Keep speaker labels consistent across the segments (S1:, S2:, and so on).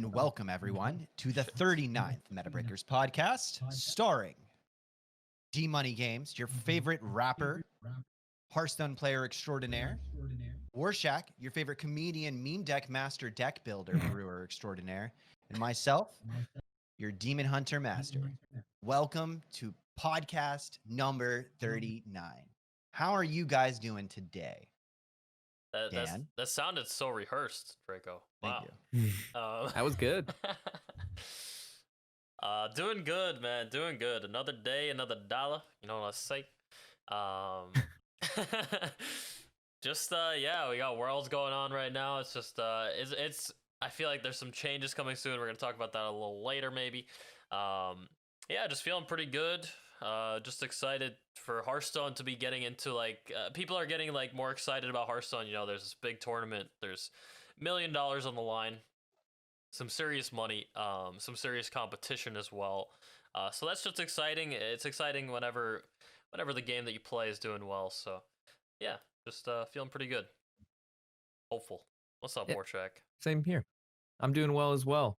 S1: and welcome everyone to the 39th Metabreakers Podcast, starring DmoneyGames, your favorite rapper, Hearthstone player extraordinaire, Warshack, your favorite comedian, meme deck master, deck builder, brewer extraordinaire, and myself, your Demon Hunter master. Welcome to podcast number 39. How are you guys doing today?
S2: That sounded so rehearsed, Draco. Wow.
S1: Thank you.
S3: That was good.
S2: Doing good, man. Doing good. Another day, another dollar. You know what I say? Yeah, we got worlds going on right now. It's just, it's. I feel like there's some changes coming soon. We're gonna talk about that a little later, maybe. Yeah, just feeling pretty good. Just excited for Hearthstone to be getting into people are getting more excited about Hearthstone. You know, there's this big tournament. There's $1 million on the line, some serious money, some serious competition as well. So that's just exciting. It's exciting whenever the game that you play is doing well. So yeah, just feeling pretty good. Hopeful. What's up, Warshack?
S3: Same here. I'm doing well as well.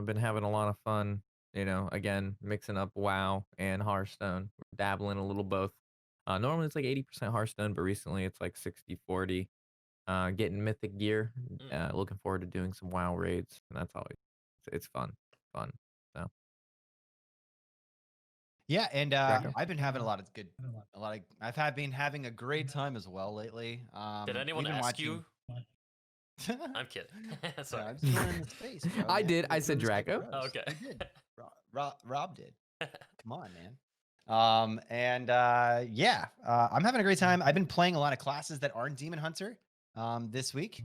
S3: Been having a lot of fun. You know, again, mixing up WoW and Hearthstone. We're dabbling a little both. Normally it's like 80% Hearthstone, but recently it's like 60-40. Getting mythic gear. Looking forward to doing some WoW raids, and that's always it's fun. So
S1: yeah, and I've been having I've been having a great time as well lately.
S2: Did anyone ask you? I'm kidding. Sorry.
S1: Yeah, I'm just running the space, bro.
S3: I did. I said Draco.
S2: Oh, okay.
S1: I did. Rob did. Come on, man. I'm having a great time. I've been playing a lot of classes that aren't Demon Hunter this week.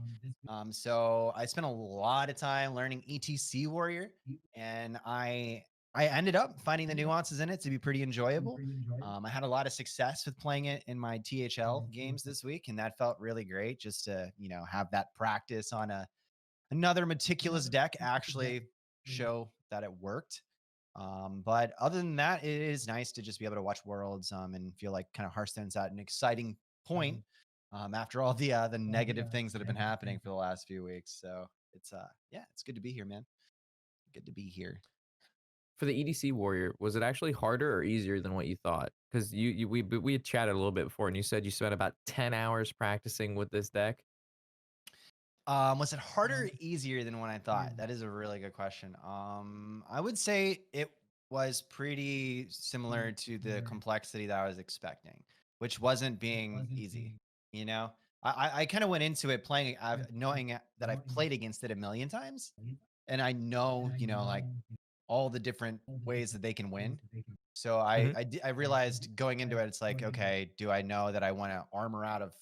S1: So I spent a lot of time learning ETC Warrior, and I ended up finding the nuances in it to be pretty enjoyable. I had a lot of success with playing it in my THL games this week, and that felt really great just to, have that practice on another meticulous deck actually show that it worked. But other than that, it is nice to just be able to watch Worlds and feel like kind of Hearthstone's at an exciting point after all the negative things that have been happening for the last few weeks. So it's good to be here, man. Good to be here.
S3: For the EDC Warrior, was it actually harder or easier than what you thought? Because we had chatted a little bit before, and you said you spent about 10 hours practicing with this deck.
S1: Was it harder or easier than what I thought? That is a really good question. I would say it was pretty similar to the complexity that I was expecting, which wasn't being easy. I kind of went into it playing, knowing that I've played against it a million times, and I know, all the different ways that they can win. So I realized going into it, it's like, okay, do I know that I want to armor out of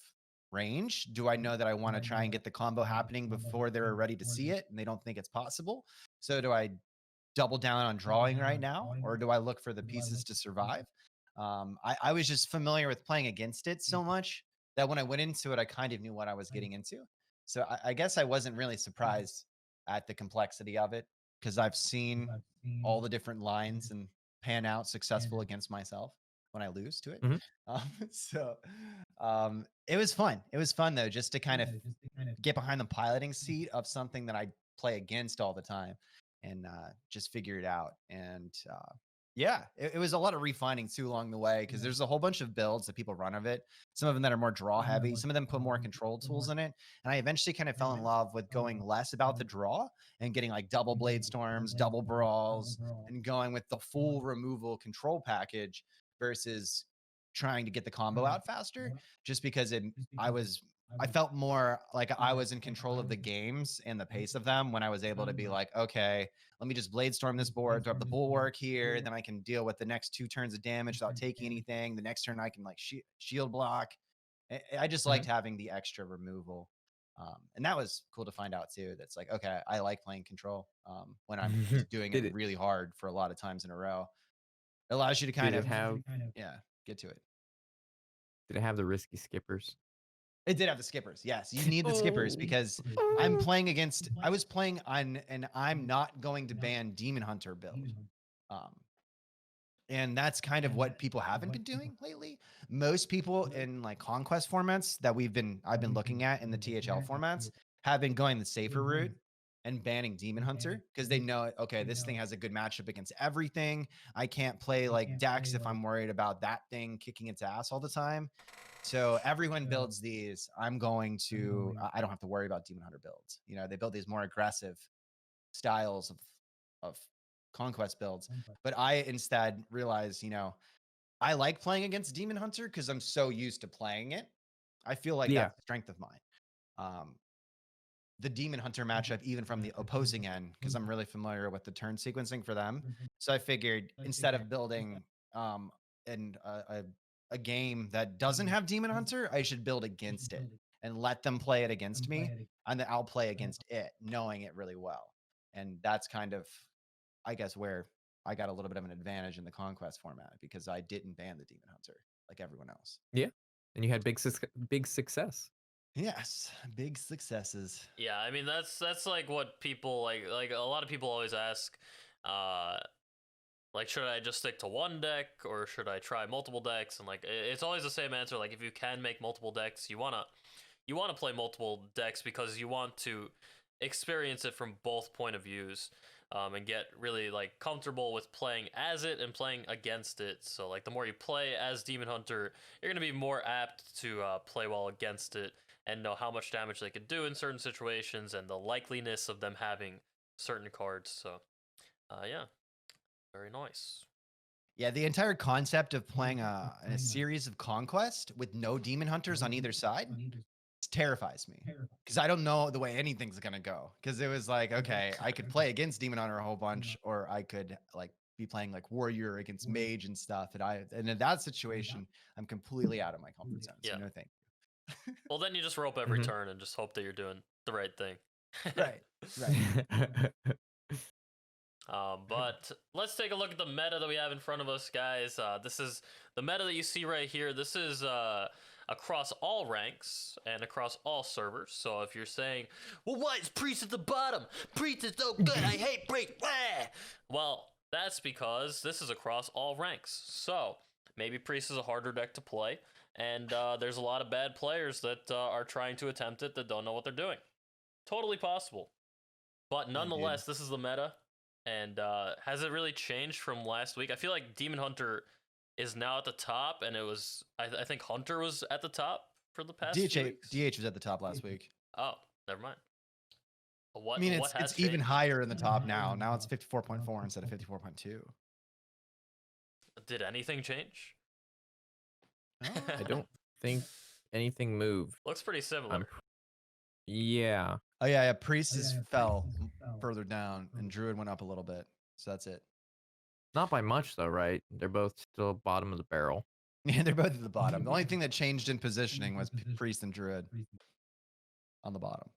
S1: range? Do I know that I want to try and get the combo happening before they're ready to see it and they don't think it's possible? So do I double down on drawing right now, or do I look for the pieces to survive? I was just familiar with playing against it so much that when I went into it, I kind of knew what I was getting into. So I guess I wasn't really surprised at the complexity of it, because I've seen all the different lines and pan out successful against myself when I lose to it. It was fun. It was fun though, just to kind of get behind the piloting seat of something that I play against all the time and just figure it out. And it was a lot of refining too along the way, because there's a whole bunch of builds that people run of it. Some of them that are more draw heavy, some of them put more control tools in it. And I eventually kind of fell in love with going less about the draw and getting like double blade storms, double brawls, and going with the full removal control package versus trying to get the combo out faster, just because I felt more like I was in control of the games and the pace of them when I was able to be like, okay, let me just blade storm this board, throw up the bulwark here, then I can deal with the next 2 turns of damage without taking anything. The next turn I can shield block. I just liked having the extra removal. And that was cool to find out too. That's like, okay, I like playing control when I'm doing it really hard for a lot of times in a row. It allows you to kind of get to it.
S3: Did it have the risky skippers?
S1: It did have the skippers. Yes, you need the skippers because I was playing on and I'm not going to ban Demon Hunter build. And that's kind of what people haven't been doing lately. Most people in like conquest formats that I've been looking at in the THL formats have been going the safer route and banning Demon Hunter because they know, okay, this thing has a good matchup against everything. I can't play like Dex if I'm worried about that thing kicking its ass all the time. So everyone builds these. I'm going to, I don't have to worry about Demon Hunter builds. You know, they build these more aggressive styles of conquest builds. But I instead realized, you know, I like playing against Demon Hunter because I'm so used to playing it. I feel like that's a strength of mine. The Demon Hunter matchup, even from the opposing end, because I'm really familiar with the turn sequencing for them. So I figured instead of building a game that doesn't have Demon Hunter, I should build against it and let them play it against me, and then I'll play against it, knowing it really well. And that's kind of, I guess, where I got a little bit of an advantage in the Conquest format because I didn't ban the Demon Hunter like everyone else.
S3: Yeah, and you had big success.
S1: Yes, big successes.
S2: Yeah, I mean that's like what people like a lot of people always ask, like, should I just stick to one deck or should I try multiple decks? And like it's always the same answer. Like if you can make multiple decks, you wanna play multiple decks because you want to experience it from both point of views, and get really like comfortable with playing as it and playing against it. So like the more you play as Demon Hunter, you're gonna be more apt to play well against it and know how much damage they could do in certain situations and the likeliness of them having certain cards. So, yeah, very nice.
S1: Yeah, the entire concept of playing a series of Conquest with no Demon Hunters on either side terrifies me because I don't know the way anything's gonna go. Because it was like, okay, I could play against Demon Hunter a whole bunch, or I could like be playing like Warrior against Mage and stuff. And in that situation, I'm completely out of my comfort zone. So no thank you.
S2: Well, then you just rope every turn and just hope that you're doing the right thing.
S1: Right.
S2: But let's take a look at the meta that we have in front of us, guys. This is the meta that you see right here. This is across all ranks and across all servers. So if you're saying, well, why is Priest at the bottom? Priest is so good. I hate Priest. Well, that's because this is across all ranks. So maybe Priest is a harder deck to play. And there's a lot of bad players that are trying to attempt it that don't know what they're doing. Totally possible. But nonetheless, this is the meta. And has it really changed from last week? I feel like Demon Hunter is now at the top, and it was, I think Hunter was at the top for the past few weeks.
S1: DH was at the top last week.
S2: Oh, never mind.
S1: I mean, it's even higher in the top now. Now it's 54.4 instead of 54.2.
S2: Did anything change?
S3: I don't think anything moved.
S2: Looks pretty similar.
S3: Yeah.
S1: Oh yeah, Priest fell further down, and Druid went up a little bit. So that's it.
S3: Not by much though, right? They're both still bottom of the barrel.
S1: Yeah, they're both at the bottom. The only thing that changed in positioning was Priest and Druid on the bottom.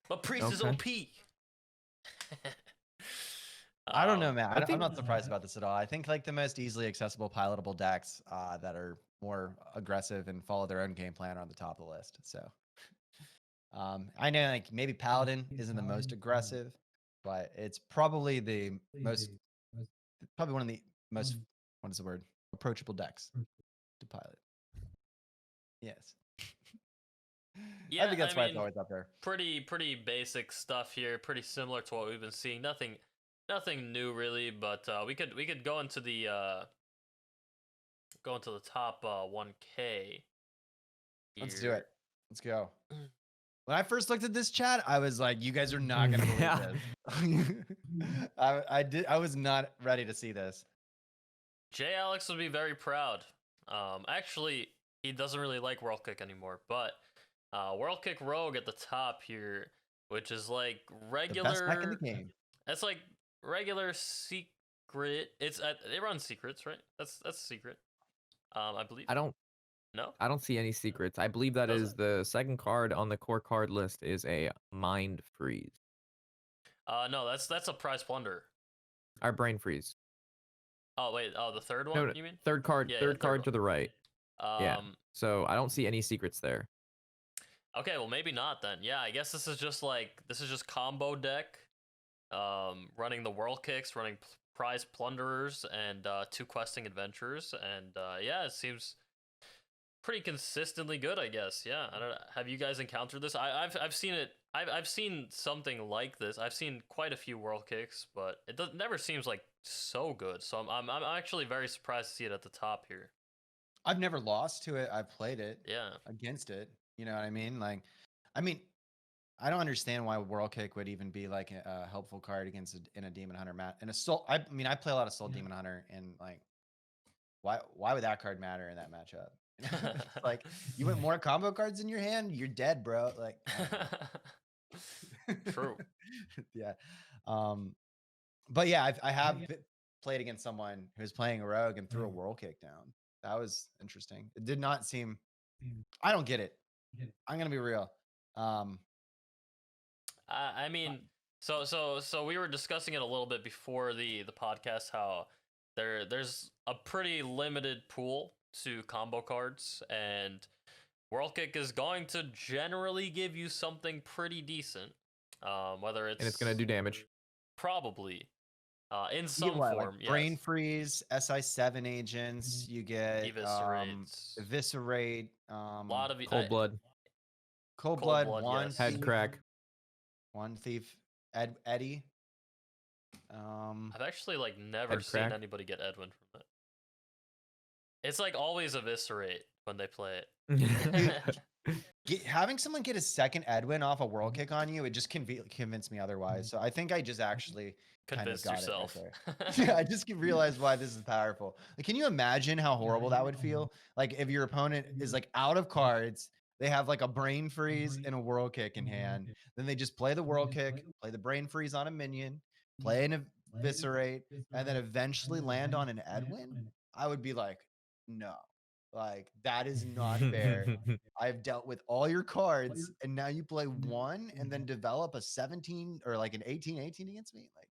S2: But Priest is OP.
S1: I don't know, man. I'm not surprised about this at all. I think like the most easily accessible pilotable decks that are more aggressive and follow their own game plan are on the top of the list. So I know like maybe Paladin isn't the most aggressive, but it's probably the most, probably one of the most, what is the word? Approachable decks to pilot. Yes.
S2: Yeah,
S1: I think that's why it's always up there.
S2: Pretty basic stuff here. Pretty similar to what we've been seeing. Nothing new really, but we could go into the top 1K. Here.
S1: Let's do it. Let's go. When I first looked at this chat, I was like, "You guys are not gonna believe this." I was not ready to see this.
S2: Jay Alex would be very proud. Actually, he doesn't really like World Kick anymore, but World Kick Rogue at the top here, which is like regular.
S1: The best deck in the game.
S2: That's like regular secret. It runs secrets, right? That's a secret. I believe. I don't see any secrets. I believe that is the second card on the core card list is a Mind Freeze. No, that's a Prize Plunder.
S3: Our Brain Freeze.
S2: Oh wait, the third one, you mean?
S3: Third card, third card to the right.
S2: Yeah.
S3: So I don't see any secrets there.
S2: Okay, well maybe not then. Yeah, I guess this is just combo deck, running the World Kicks, running Prize Plunderers, and 2 questing adventures, and yeah, it seems pretty consistently good, I guess. Yeah, I don't know. Have you guys encountered this? I've seen it I've seen something like this. I've seen quite a few world kicks, but it never seems like so good. So I'm actually very surprised to see it at the top here.
S1: I've never lost to it. I've played it
S2: Yeah.
S1: against it. You know what I mean? Like, I mean, I don't understand why World Kick would even be like a helpful card against in a Demon Hunter match. In a Soul, I mean, I play a lot of Soul Demon Hunter, and like, why would that card matter in that matchup? Like, you want more combo cards in your hand, you're dead, bro. Like,
S2: True.
S1: Yeah. But yeah, I have played against someone who's playing a rogue and threw a World Kick down. That was interesting. It did not seem. I don't get it. I'm gonna be real.
S2: I mean, so we were discussing it a little bit before the podcast, how there's a pretty limited pool to combo cards, and World Kick is going to generally give you something pretty decent. Whether it's,
S3: and it's gonna do damage.
S2: Probably. In some form,
S1: like
S2: yes.
S1: Brain Freeze, SI7 agents, you get Eviscerate,
S2: a lot of
S3: Cold Blood,
S1: one
S2: yes.
S3: Head Crack,
S1: one Thief, Eddie.
S2: I've actually like never seen anybody get Edwin from it. It's like always Eviscerate when they play it.
S1: Having someone get a second Edwin off a World Kick on you, it just convinced me otherwise. So I think I just actually
S2: convinced
S1: kind of got
S2: yourself.
S1: It right there. Yeah, I just realized why this is powerful. Like, can you imagine how horrible that would feel? Like, if your opponent is like out of cards, they have like a Brain Freeze and a World Kick in hand, then they just play the World Kick, play the Brain Freeze on a minion, play an Eviscerate, and then eventually land on an Edwin. I would be like, no. Like, that is not fair. I've dealt with all your cards, and now you play one and then develop a 17 or like an 18-18 against me? Like,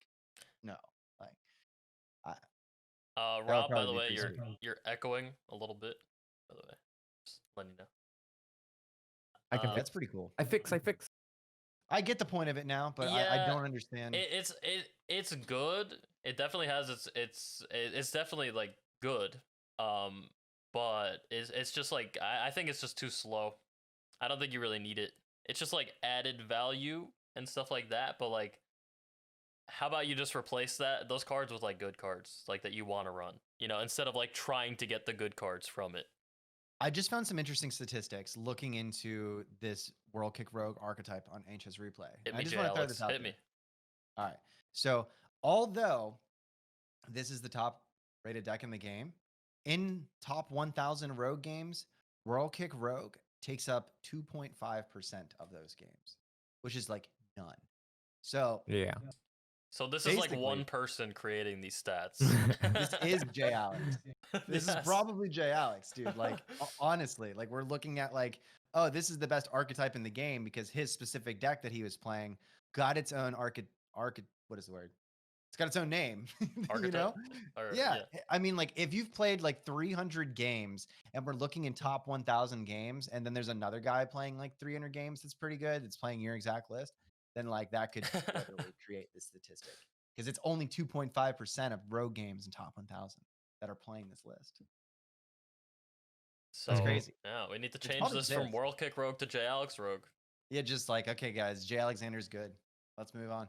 S1: no. Like,
S2: Rob, by the way, you're echoing a little bit, by the way. Just letting you know.
S3: I can
S1: that's pretty cool.
S3: I fix.
S1: I get the point of it now, but
S2: yeah,
S1: I don't understand.
S2: It's good. It definitely has it's definitely like good. But it's just like, I think it's just too slow. I don't think you really need it. It's just like added value and stuff like that. But like, how about you just replace those cards with like good cards, like that you want to run, you know, instead of like trying to get the good cards from it.
S1: I just found some interesting statistics looking into this World Kick Rogue archetype on HS Replay.
S2: I just want to throw this out. Hit me.
S1: All right. So although this is the top rated deck in the game, in top 1,000 Rogue games, World Kick Rogue takes up 2.5% of those games, which is like none. So
S3: yeah.
S2: So this is like one person creating these stats.
S1: This is Jay Alex. This is probably Jay Alex, dude. Like, honestly, like, we're looking at like, oh, this is the best archetype in the game because his specific deck that he was playing got its own what is the word? It's got its own name, you know? Yeah. I mean, like, if you've played like 300 games and we're looking in top 1,000 games, and then there's another guy playing like 300 games that's pretty good, that's playing your exact list, then like that could literally create this statistic, because it's only 2.5% of Rogue games in top 1,000 that are playing this list.
S2: So,
S1: that's crazy.
S2: Yeah, we need to change this from World Kick Rogue to J Alex Rogue.
S1: Yeah, just like, okay, guys, Jay Alexander's good. Let's move on.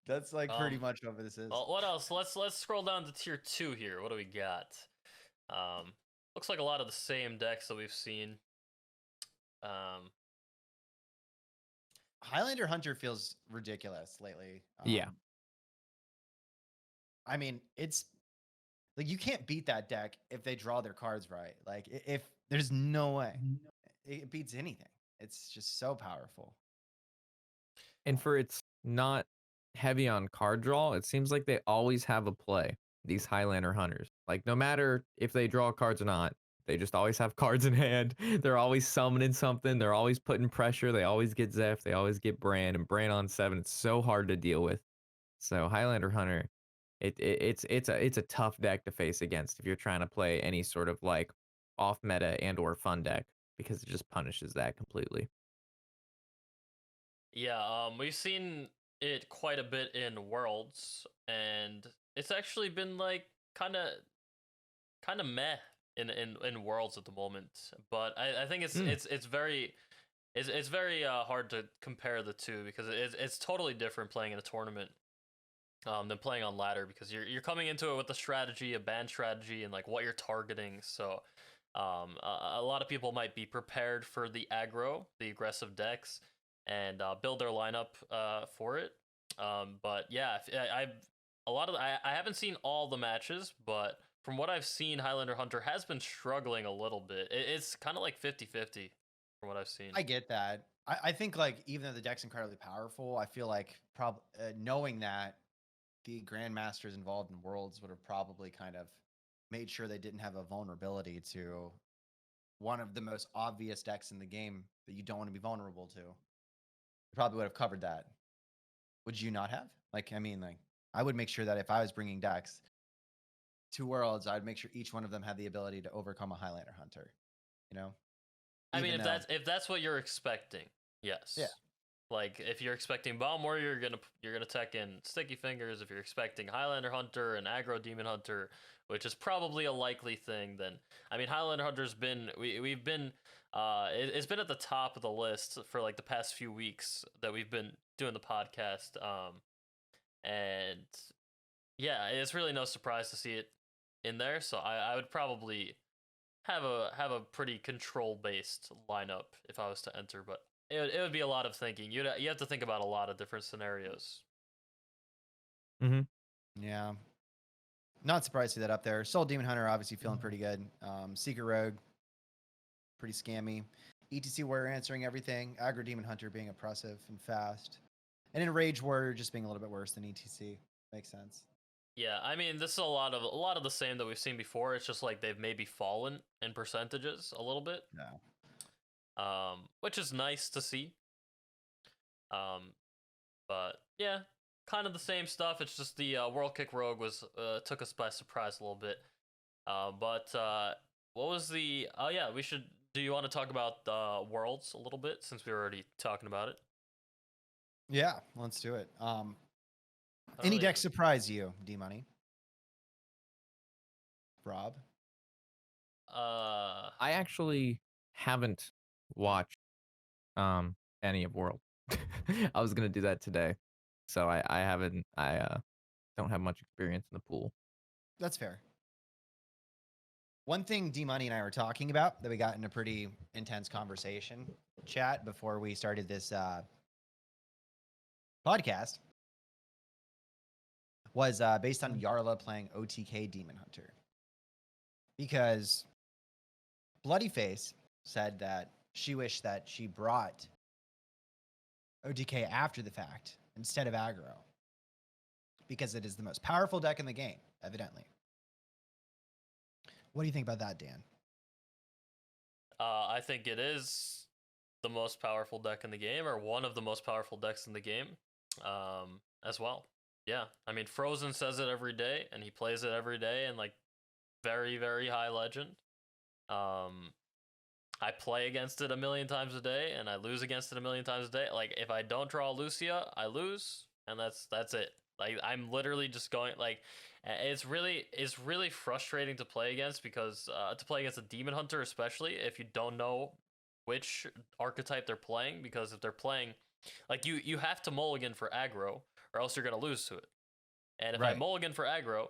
S1: That's like pretty much what this is.
S2: Well, what else? Let's scroll down to tier 2 here. What do we got? Looks like a lot of the same decks that we've seen.
S1: Highlander Hunter feels ridiculous lately.
S3: Yeah.
S1: I mean, it's like, you can't beat that deck if they draw their cards right. Like, if there's no way it beats anything. It's just so powerful.
S3: And for it's not heavy on card draw, it seems like they always have a play, these Highlander Hunters. Like, no matter if they draw cards or not, they just always have cards in hand. They're always summoning something. They're always putting pressure. They always get Zeph. They always get Bran, and Bran on 7. It's so hard to deal with. So Highlander Hunter, it's a tough deck to face against if you're trying to play any sort of like off meta and or fun deck, because it just punishes that completely.
S2: Yeah, we've seen it quite a bit in Worlds, and it's actually been like kind of meh in Worlds at the moment. But I think it's very it's very hard to compare the two because it's totally different playing in a tournament than playing on ladder, because you're coming into it with a strategy, a ban strategy, and like what you're targeting. So a lot of people might be prepared for the aggro, the aggressive decks, and build their lineup for it. But yeah, I haven't seen all the matches, but from what I've seen, Highlander Hunter has been struggling a little bit. It's kind of like 50-50 from what I've seen.
S1: I get that. I think like even though the deck's incredibly powerful, I feel like knowing that the grandmasters involved in Worlds would have probably kind of made sure they didn't have a vulnerability to one of the most obvious decks in the game that you don't want to be vulnerable to. They probably would have covered that. Would you not have? Like, I mean, like, I would make sure that if I was bringing decks to Worlds, I'd make sure each one of them had the ability to overcome a Highlander Hunter. You know?
S2: I mean,
S1: Even
S2: if that's what you're expecting, yes.
S1: Yeah.
S2: Like if you're expecting Bomb Warrior, you're gonna tech in Sticky Fingers. If you're expecting Highlander Hunter and Aggro Demon Hunter, which is probably a likely thing, then I mean Highlander Hunter's been we've been it's been at the top of the list for like the past few weeks that we've been doing the podcast. And yeah, it's really no surprise to see it in there. So I would probably have a pretty control based lineup if I was to enter, but it would be a lot of thinking. You have to think about a lot of different scenarios.
S1: Yeah. Not surprised to see that up there. Soul Demon Hunter obviously feeling pretty good. Secret Rogue, pretty scammy. ETC Warrior answering everything. Aggro Demon Hunter being oppressive and fast. And then Rage Warrior just being a little bit worse than ETC. Makes sense.
S2: Yeah, I mean this is a lot of the same that we've seen before. It's just like they've maybe fallen in percentages a little bit.
S1: Yeah.
S2: Which is nice to see. But yeah, kind of the same stuff. It's just the World Kick Rogue was took us by surprise a little bit. But what was the? Oh yeah, we should. Do you want to talk about Worlds a little bit since we were already talking about it?
S1: Yeah, let's do it. Any deck surprise you, D-Money? Rob?
S3: I actually haven't watched any of World. I was gonna do that today, so I haven't. I don't have much experience in the pool.
S1: That's fair. One thing D-Money and I were talking about that we got in a pretty intense conversation chat before we started this podcast was based on Yarla playing OTK Demon Hunter. Because Bloodyface said that she wished that she brought OTK after the fact instead of aggro. Because it is the most powerful deck in the game, evidently. What do you think about that, Dan?
S2: I think it is the most powerful deck in the game, or one of the most powerful decks in the game, as well. Yeah, I mean, Frozen says it every day, and he plays it every day, and like, very, very high legend. I play against it a million times a day, and I lose against it a million times a day. Like, if I don't draw Lucia, I lose, and that's it. Like, I'm literally just going, like, it's really frustrating to play against, because to play against a Demon Hunter, especially if you don't know which archetype they're playing, because if they're playing, like, you have to mulligan for aggro, or else you're gonna lose to it. And if I mulligan for aggro,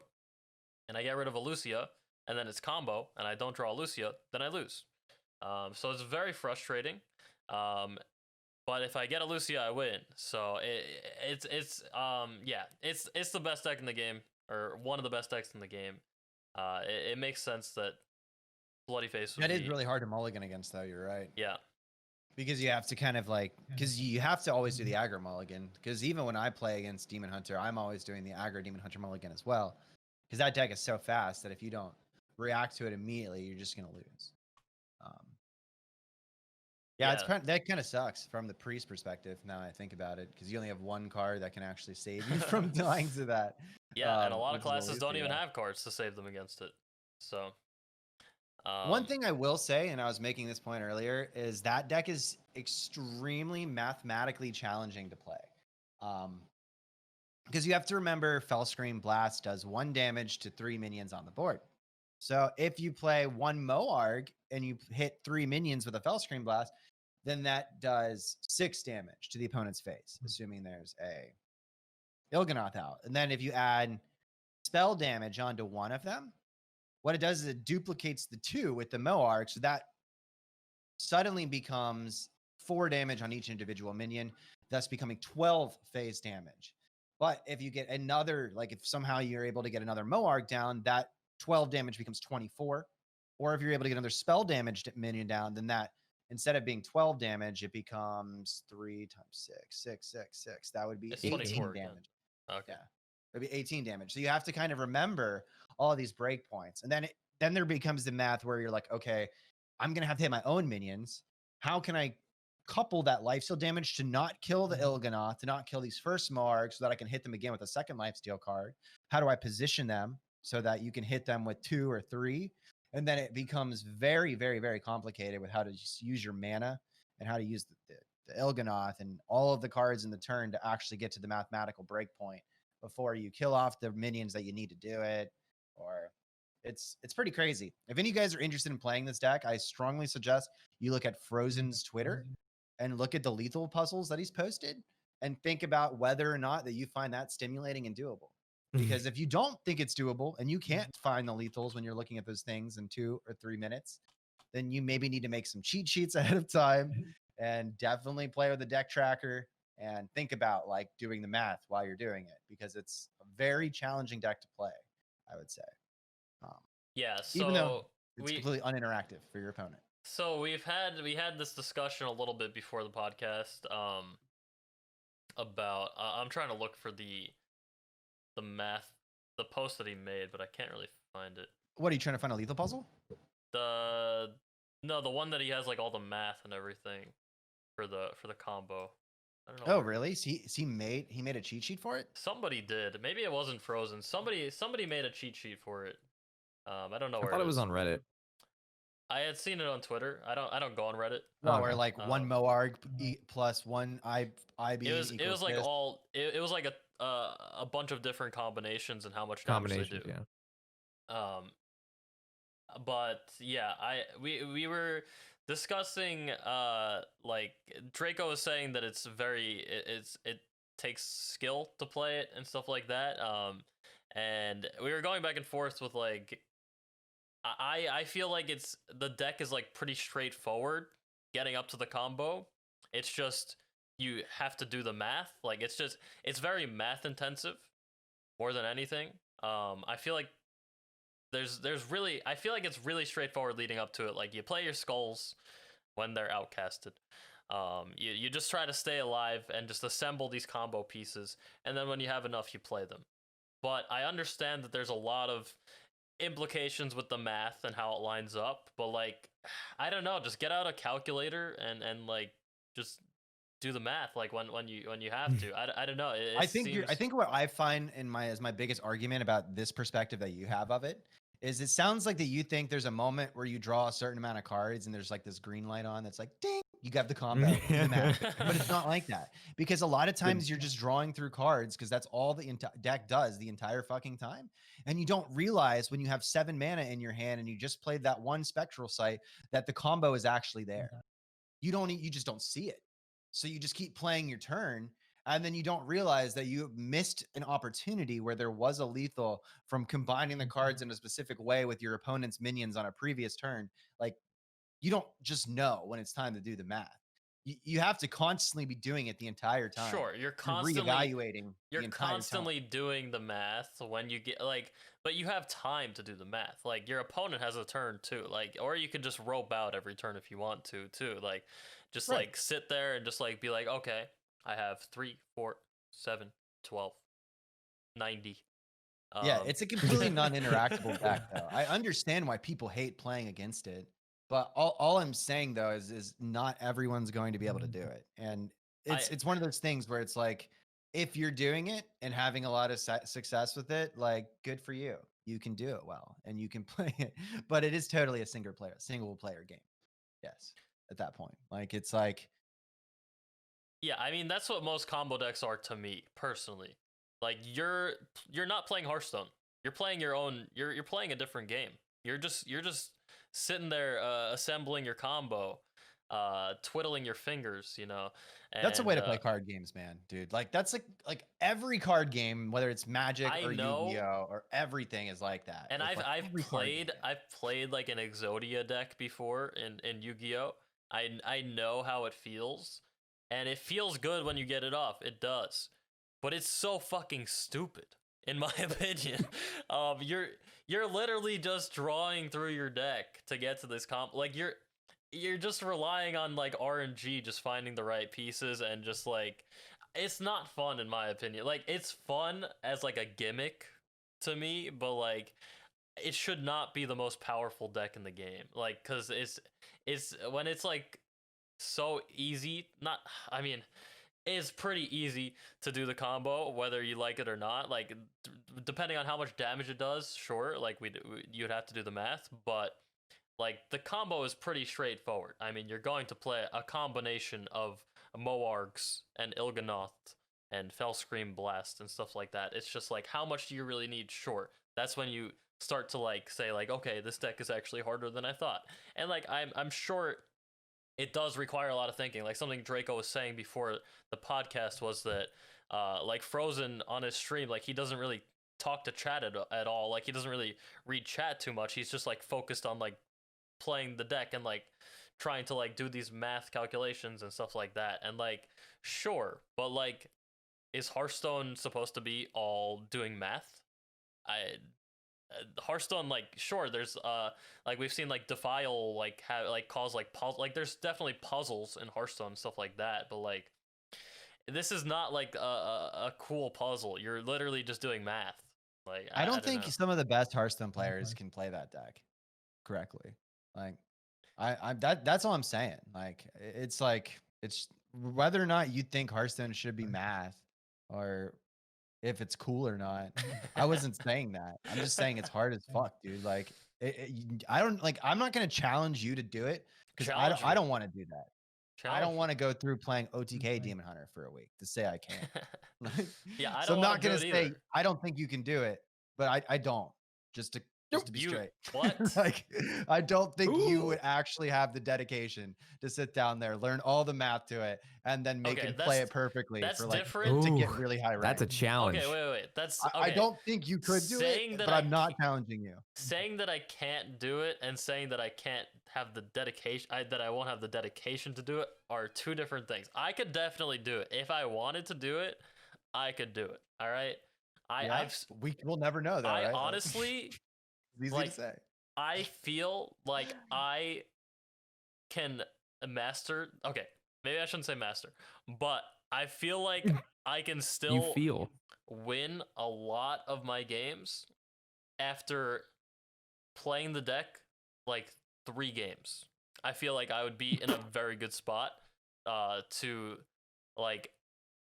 S2: and I get rid of a Lucia, and then it's combo, and I don't draw a Lucia, then I lose. So it's very frustrating. But if I get a Lucia, I win. So it's the best deck in the game, or one of the best decks in the game. It makes sense that Bloodyface would
S1: is really hard to mulligan against, though. You're right.
S2: Yeah.
S1: Because you have to kind of like, because you have to always do the aggro mulligan. Because even when I play against Demon Hunter, I'm always doing the aggro Demon Hunter mulligan as well. Because that deck is so fast that if you don't react to it immediately, you're just going to lose. It's that kind of sucks from the priest perspective. Now I think about it, because you only have one card that can actually save you from dying to that.
S2: Yeah, and a lot of classes don't even have cards to save them against it. So
S1: one thing I will say, and I was making this point earlier, is that deck is extremely mathematically challenging to play. Because you have to remember, Fellscream Blast does 1 damage to 3 minions on the board. So if you play one Moarg and you hit 3 minions with a Fellscream Blast, then that does 6 damage to the opponent's face, assuming there's a Il'gynoth out. And then if you add spell damage onto one of them, what it does is it duplicates the 2 with the Moarg, so that suddenly becomes 4 damage on each individual minion, thus becoming 12 phase damage. But if you get another, like if somehow you're able to get another Moarg down, that 12 damage becomes 24. Or if you're able to get another spell damaged minion down, then that instead of being 12 damage, it becomes 3 times 6. That would be
S2: It's
S1: 18
S2: 24
S1: damage.
S2: again. Okay.
S1: Yeah. It'd be 18 damage. So you have to kind of remember all of these breakpoints. And then there becomes the math where you're like, okay, I'm going to have to hit my own minions. How can I couple that lifesteal damage to not kill the Il'gynoth, to not kill these first Moarg so that I can hit them again with a second lifesteal card? How do I position them so that you can hit them with 2 or 3? And then it becomes very, very, very complicated with how to just use your mana and how to use the Il'gynoth and all of the cards in the turn to actually get to the mathematical breakpoint before you kill off the minions that you need to do it. Or it's pretty crazy. If any of you guys are interested in playing this deck, I strongly suggest you look at Frozen's Twitter and look at the lethal puzzles that he's posted and think about whether or not that you find that stimulating and doable. Because if you don't think it's doable and you can't find the lethals when you're looking at those things in 2 or 3 minutes, then you maybe need to make some cheat sheets ahead of time and definitely play with a deck tracker and think about like doing the math while you're doing it, because it's a very challenging deck to play, I would say.
S2: Yeah,
S1: even though
S2: so
S1: it's completely uninteractive for your opponent.
S2: So we had this discussion a little bit before the podcast about I'm trying to look for the math, the post that he made, but I can't really find it.
S1: What are you trying to find, a lethal puzzle?
S2: The one that he has like all the math and everything for the combo. I don't know.
S1: Oh, really? He made a cheat sheet for it?
S2: Somebody did. Maybe it wasn't Frozen. Somebody made a cheat sheet for it. I don't know where.
S3: I thought it was on Reddit.
S2: I had seen it on Twitter. I don't go on Reddit.
S1: Oh, where like one Moarg plus one IB.
S2: It was like it was like a bunch of different combinations and how much damage they do.
S3: Yeah.
S2: But yeah, we were discussing like Draco was saying that it's it takes skill to play it and stuff like that. And we were going back and forth with like I feel like the deck is like pretty straightforward getting up to the combo. It's just you have to do the math. Like it's very math intensive more than anything. I feel like I feel like it's really straightforward leading up to it. Like you play your skulls when they're outcasted. You just try to stay alive and just assemble these combo pieces, and then when you have enough, you play them. But I understand that there's a lot of implications with the math and how it lines up, but like I don't know, just get out a calculator and like just do the math like when you have to. I don't know. I
S1: think what I find as my biggest argument about this perspective that you have of it is it sounds like that you think there's a moment where you draw a certain amount of cards and there's like this green light on that's like ding, you got the combo. Do the math. But it's not like that, because a lot of times you're just drawing through cards because that's all the deck does the entire fucking time. And you don't realize when you have 7 mana in your hand and you just played that one spectral sight that the combo is actually there. You just don't see it. So you just keep playing your turn, and then you don't realize that you missed an opportunity where there was a lethal from combining the cards in a specific way with your opponent's minions on a previous turn. Like, you don't just know when it's time to do the math. You have to constantly be doing it the entire time.
S2: Sure, you're constantly
S1: reevaluating.
S2: You're constantly doing the math when you get like, but you have time to do the math. Like your opponent has a turn too. Like, or you could just rope out every turn if you want to too. Like, just like sit there and just like be like, okay, I have 3, 4, 7, 12, 90.
S1: Yeah, it's a completely non-interactable deck though. I understand why people hate playing against it. But all I'm saying though is not everyone's going to be able to do it, and it's one of those things where it's like if you're doing it and having a lot of success with it, like good for you. You can do it well and you can play it, but it is totally a single player game. Yes, at that point, like it's like,
S2: yeah, I mean that's what most combo decks are to me personally. Like you're not playing Hearthstone. You're playing your own. You're playing a different game. You're just sitting there assembling your combo, twiddling your fingers, you know.
S1: That's a way to
S2: And,
S1: play card games, man, dude. Like that's like every card game, whether it's Magic
S2: I
S1: or
S2: know.
S1: Yu-Gi-Oh or everything is like that.
S2: And
S1: It's like every card game.
S2: I've played like an Exodia deck before in Yu-Gi-Oh. I know how it feels, and it feels good when you get it off. It does, but it's so fucking stupid, in my opinion. You're literally just drawing through your deck to get to this comp. Like you're just relying on like RNG, just finding the right pieces, and just like it's not fun in my opinion. Like it's fun as like a gimmick to me, but like it should not be the most powerful deck in the game. Like cuz it's when it's like so easy, not I mean it's pretty easy to do the combo whether you like it or not. Like depending on how much damage it does, sure, like you'd have to do the math, but like the combo is pretty straightforward. I mean, you're going to play a combination of Moargs and Il'gynoth and Fellscream Blast and stuff like that. It's just like, how much do you really need? Sure. That's when you start to like say like, okay, this deck is actually harder than I thought. And like I'm sure it does require a lot of thinking. Like something Draco was saying before the podcast was that like Frozen on his stream, like he doesn't really talk to chat at all. Like he doesn't really read chat too much. He's just like focused on like playing the deck and like trying to like do these math calculations and stuff like that. And like sure, but like is Hearthstone supposed to be all doing math? Hearthstone, like sure, there's like we've seen like Defile like have like cause like puzzle, like there's definitely puzzles in Hearthstone and stuff like that, but like this is not like a cool puzzle. You're literally just doing math. Like
S1: I don't think
S2: know.
S1: some of the best Hearthstone players can play that deck correctly. Like that's all I'm saying. Like it's like it's whether or not you think Hearthstone should be math or if it's cool or not. I wasn't saying that. I'm just saying it's hard as fuck, dude. Like I don't like. I'm not gonna challenge you to do it because I don't want to do that. I don't want to go through playing OTK Demon Hunter for a week to say I can.
S2: Yeah, I don't
S1: so I'm not gonna
S2: say
S1: either. I don't think you can do it, but I don't. Just to be straight.
S2: What?
S1: Like, I don't think you would actually have the dedication to sit down there, learn all the math to it, and then make it play it perfectly
S2: that's
S1: for like
S2: different.
S1: to get really high rank.
S3: That's a challenge.
S2: Okay, wait. That's okay.
S1: I don't think you could do it, but I'm not challenging you.
S2: Saying that I can't do it and saying that I can't have the dedication, that I won't have the dedication to do it are two different things. I could definitely do it. If I wanted to do it, I could do it. All right?
S1: We'll never know, though,
S2: I
S1: right?
S2: honestly...
S1: It's easy to say.
S2: I feel like I can master. Okay, maybe I shouldn't say master, but I feel like I can still win a lot of my games after playing the deck like 3 games. I feel like I would be in a very good spot to like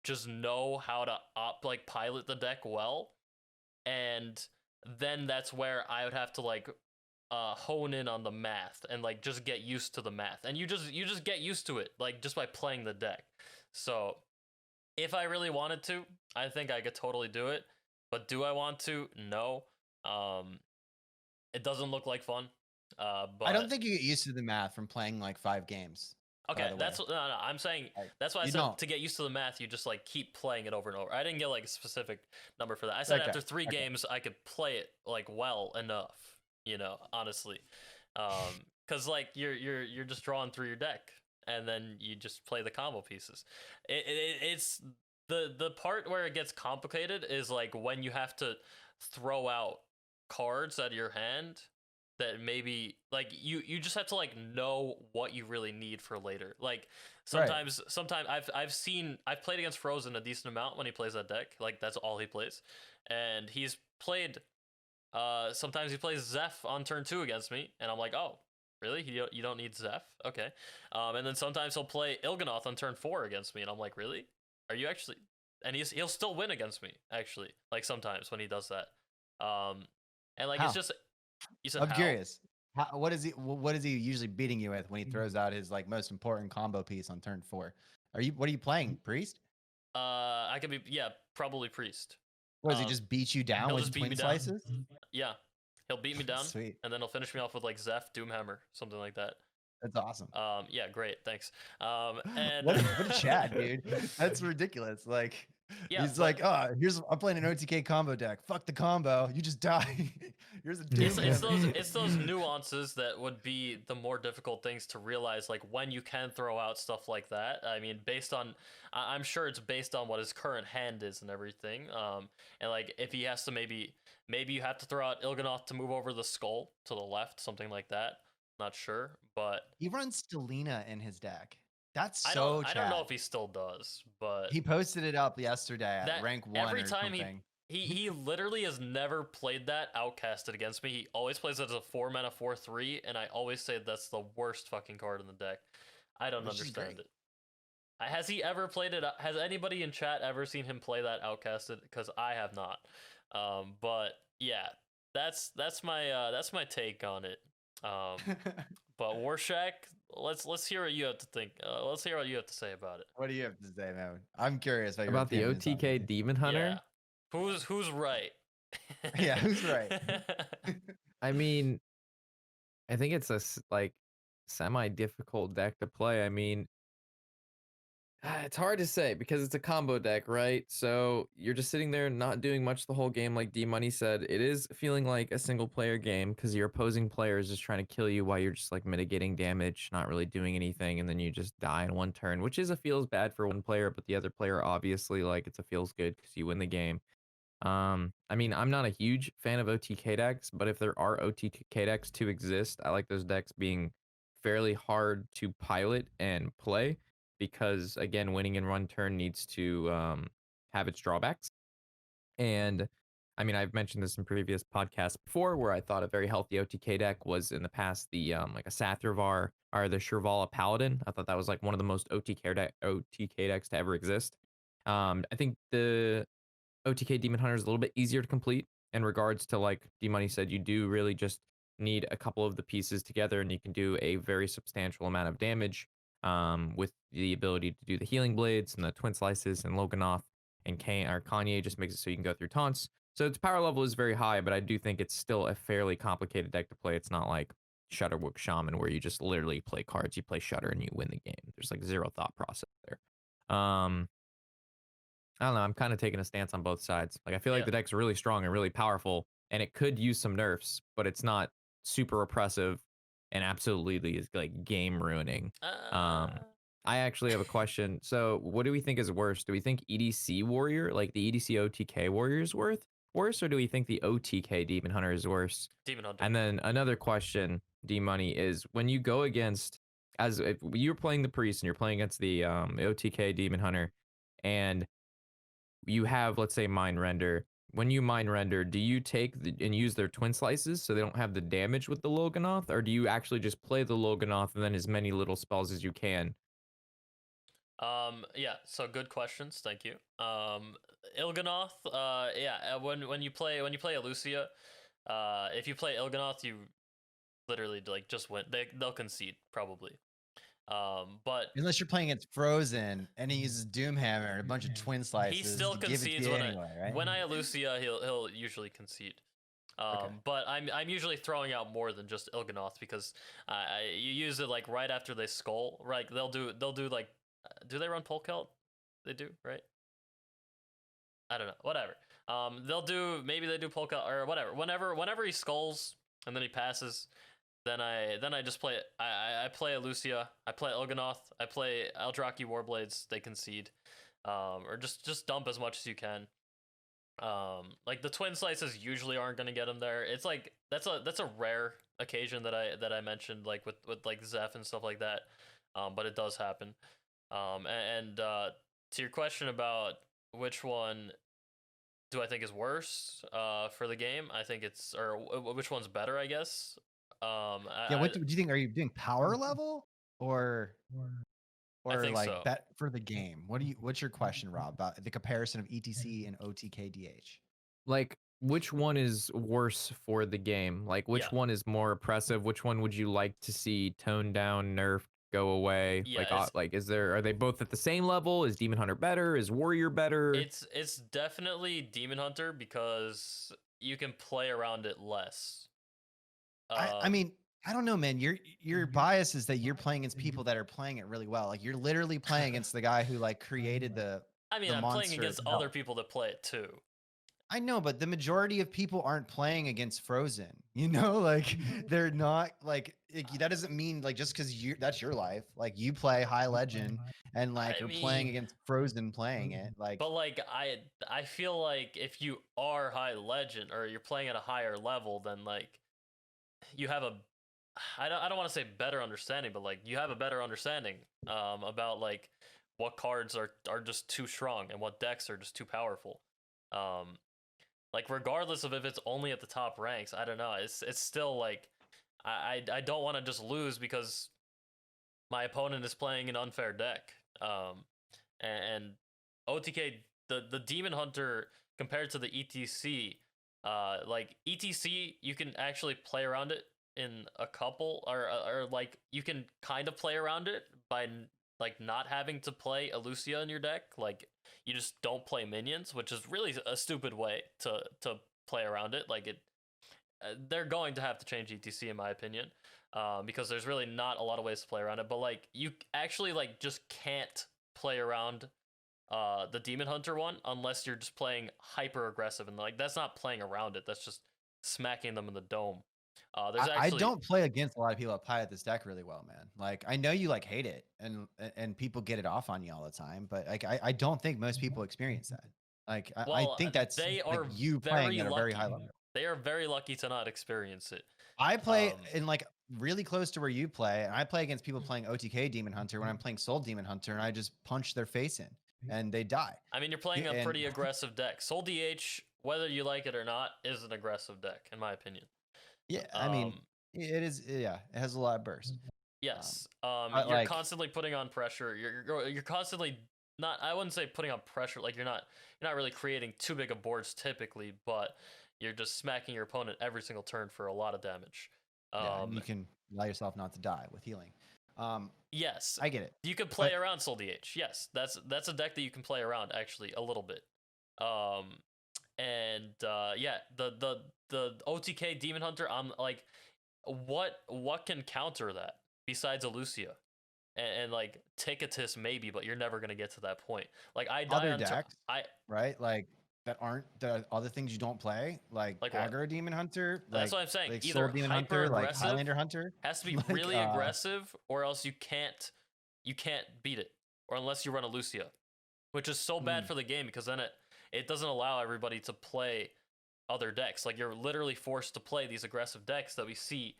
S2: just know how to pilot the deck well, and then that's where I would have to like hone in on the math and like just get used to the math. And you just get used to it like just by playing the deck. So if I really wanted to, I think I could totally do it. But do I want to? No. It doesn't look like fun. But
S1: I don't think you get used to the math from playing like 5 games.
S2: Okay, no. I'm saying that's why I said to get used to the math, you just like keep playing it over and over. I didn't get like a specific number for that. I said after 3 games, I could play it like well enough. You know, honestly, because like you're just drawing through your deck, and then you just play the combo pieces. It's the part where it gets complicated is like when you have to throw out cards out of your hand. That maybe like you just have to like know what you really need for later. Like sometimes I've played against Frozen a decent amount when he plays that deck. Like that's all he plays, and he's played. Sometimes he plays Zeph on turn 2 against me, and I'm like, oh, really? You don't need Zeph? Okay. And then sometimes he'll play Il'gynoth on turn 4 against me, and I'm like, really? Are you actually? And he'll still win against me actually. Like sometimes when he does that. And like it's just.
S1: I'm curious. What is he usually beating you with when he throws out his like most important combo piece on turn 4? What are you playing? Priest?
S2: I could be probably Priest.
S1: What does he just beat you down with twin slices?
S2: Yeah, he'll beat me down.
S1: Sweet.
S2: And then he'll finish me off with like Zeph, Doomhammer, something like that.
S1: That's awesome.
S2: Yeah, great, thanks. And
S1: What a chat, dude. That's ridiculous. Like
S2: yeah,
S1: he's
S2: but
S1: like, oh, I'm playing an OTK combo deck. Fuck the combo. You just die. Here's a doom.
S2: it's those nuances that would be the more difficult things to realize, like when you can throw out stuff like that. I mean, based on I'm sure it's based on what his current hand is and everything. And like if he has to maybe you have to throw out Il'gynoth to move over the skull to the left, something like that. Not sure, but
S1: He runs Stelina in his deck. That's
S2: I
S1: so
S2: don't know
S1: Chad.
S2: if he still does, but
S1: He posted it up yesterday at
S2: that
S1: rank 1
S2: every
S1: or
S2: time
S1: something.
S2: he literally has never played that outcasted against me. He always plays it as a 4-mana 4/3, and I always say that's the worst fucking card in the deck. I don't
S1: Which is
S2: understand
S1: great.
S2: it. Has he ever played it? Has anybody in chat ever seen him play that outcasted? Because I have not. But yeah, that's my take on it. But Warshack, let's hear what you have to think. Let's hear what you have to say about it.
S1: What do you have to say, man? I'm curious about your
S3: About the
S1: opinions on
S3: OTK
S1: it.
S3: Demon Hunter.
S2: Yeah. Who's right?
S1: Yeah, who's right?
S3: I mean, I think it's a like semi-difficult deck to play. I mean, it's hard to say because it's a combo deck, right? So you're just sitting there not doing much the whole game. Like D-Money said, it is feeling like a single player game because your opposing player is just trying to kill you while you're just like mitigating damage, not really doing anything, and then you just die in one turn, which is a feels bad for one player, but the other player obviously like it's a feels good because you win the game. I mean, I'm not a huge fan of OTK decks, but if there are OTK decks to exist, I like those decks being fairly hard to pilot and play because again, winning in one turn needs to have its drawbacks. And I mean, I've mentioned this in previous podcasts before, where I thought a very healthy OTK deck was in the past the like a Sathravar or the Shirvala Paladin. I thought that was like one of the most OTK decks to ever exist. I think the OTK Demon Hunter is a little bit easier to complete in regards to like D-Money said, you do really just need a couple of the pieces together and you can do a very substantial amount of damage with the ability to do the healing blades and the twin slices and Loganoth and Kanye just makes it so you can go through taunts. So its power level is very high, but I do think it's still a fairly complicated deck to play. It's not like Shutterwook Shaman where you just literally play cards, you play Shutter and you win the game. There's like zero thought process there. I don't know. I'm kind of taking a stance on both sides. Like I feel like the deck's really strong and really powerful, and it could use some nerfs, but it's not super oppressive and absolutely is like game ruining. I actually have a question. So, what do we think is worse? Do we think EDC Warrior, like the EDC OTK Warrior, is worse, or do we think the OTK Demon Hunter is worse?
S2: Demon Hunter.
S3: And then another question, D-Money, is when you go against, as if you're playing the Priest and you're playing against the OTK Demon Hunter, and you have, let's say, Mind Render. When you Mind Render, do you take and use their twin slices so they don't have the damage with the Loganoth, or do you actually just play the Loganoth and then as many little spells as you can?
S2: Yeah, so good questions, thank you. Il'gynoth, when you play Elucia, if you play Il'gynoth, you literally like just win. They'll concede probably. But
S1: unless you're playing against Frozen and he uses Doomhammer and a bunch of twin slices,
S2: he still concedes
S1: right?
S2: when I Elucia, he'll usually concede. But I'm usually throwing out more than just Il'gynoth because you use it like right after they skull. Right, they'll do like, do they run Polkelt? They do, right? I don't know. Whatever. Maybe they do Polkelt or whatever. Whenever he skulls and then he passes, then I just play it. I play Elucia, I play Il'gynoth, I play Eldrazi Warblades, they concede. Or just dump as much as you can. Like the twin slices usually aren't gonna get him there. It's like that's a rare occasion that I mentioned, like with like Zeph and stuff like that. But it does happen. To your question about which one do I think is worse for the game, I think it's, or which one's better, I guess.
S1: What do you think? Are you doing power level or like
S2: so.
S1: bet for the game? What's your question, Rob, about the comparison of ETC and OTKDH?
S3: Like, which one is worse for the game? Like, which one is more oppressive? Which one would you like to see toned down, nerfed, go away? Like, are they both at the same level? Is Demon Hunter better? Is Warrior better?
S2: It's definitely Demon Hunter because you can play around it less.
S1: I mean, I don't know, man. Your bias is that you're playing against people that are playing it really well. Like you're literally playing against the guy who like created the
S2: I mean,
S1: the
S2: I'm playing
S1: monster
S2: against
S1: itself.
S2: other people that play it too.
S1: I know, but the majority of people aren't playing against Frozen. You know, like they're not like that doesn't mean like just because that's your life. Like you play High Legend and like
S2: I
S1: you're playing
S2: mean,
S1: against Frozen playing it. Like
S2: but like I feel like if you are High Legend or you're playing at a higher level, then like you have a I don't want to say better understanding, but like you have a better understanding about like what cards are just too strong and what decks are just too powerful. Like regardless of if it's only at the top ranks, I don't know. It's still like I don't want to just lose because my opponent is playing an unfair deck. And OTK the Demon Hunter compared to the ETC, like ETC you can actually play around it in a couple or like you can kind of play around it by like not having to play a Lucia in your deck. Like you just don't play minions, which is really a stupid way to play around it. Like they're going to have to change ETC in my opinion, because there's really not a lot of ways to play around it. But like you actually like just can't play around the Demon Hunter one unless you're just playing hyper aggressive, and like that's not playing around it. That's just smacking them in the dome. There's
S1: I
S2: actually
S1: don't play against a lot of people that pilot this deck really well, man. Like I know you like hate it and people get it off on you all the time, but like I don't think most people experience that. Like I
S2: well,
S1: think that's
S2: they
S1: like
S2: are
S1: you playing
S2: very
S1: at a very
S2: lucky.
S1: high level.
S2: They are very lucky to not experience it.
S1: I play
S2: Um,
S1: in like really close to where you play, and I play against people playing OTK Demon Hunter when I'm playing Soul Demon Hunter, and I just punch their face in and they die.
S2: I mean, you're playing a
S1: And
S2: pretty aggressive deck. Soul DH, whether you like it or not, is an aggressive deck, in my opinion.
S1: yeah, I mean
S2: Um,
S1: it is. Yeah, it has a lot of burst.
S2: yes.
S1: But
S2: You're
S1: like
S2: constantly putting on pressure. You're constantly not. I wouldn't say putting on pressure. Like you're not really creating too big of boards typically, but you're just smacking your opponent every single turn for a lot of damage.
S1: yeah, and you can allow yourself not to die with healing.
S2: Yes,
S1: I get it.
S2: you could play
S1: But
S2: around Soul DH. Yes, that's a deck that you can play around actually a little bit. Um, and yeah, the OTK Demon Hunter. I'm like, what can counter that besides a Lucia? And like Ticketus maybe, but you're never gonna get to that point. Like I die
S1: other
S2: on
S1: decks,
S2: I
S1: right? Like that aren't the other things you don't play, like
S2: like what?
S1: aggro Demon Hunter,
S2: That's
S1: like
S2: what I'm saying.
S1: like
S2: Either
S1: Soul Demon
S2: hyper
S1: Hunter, like
S2: aggressive
S1: Highlander Hunter.
S2: has to be
S1: like
S2: really aggressive, or else you can't beat it, or unless you run a Lucia, which is so bad for the game because then it doesn't allow everybody to play other decks. Like you're literally forced to play these aggressive decks that we see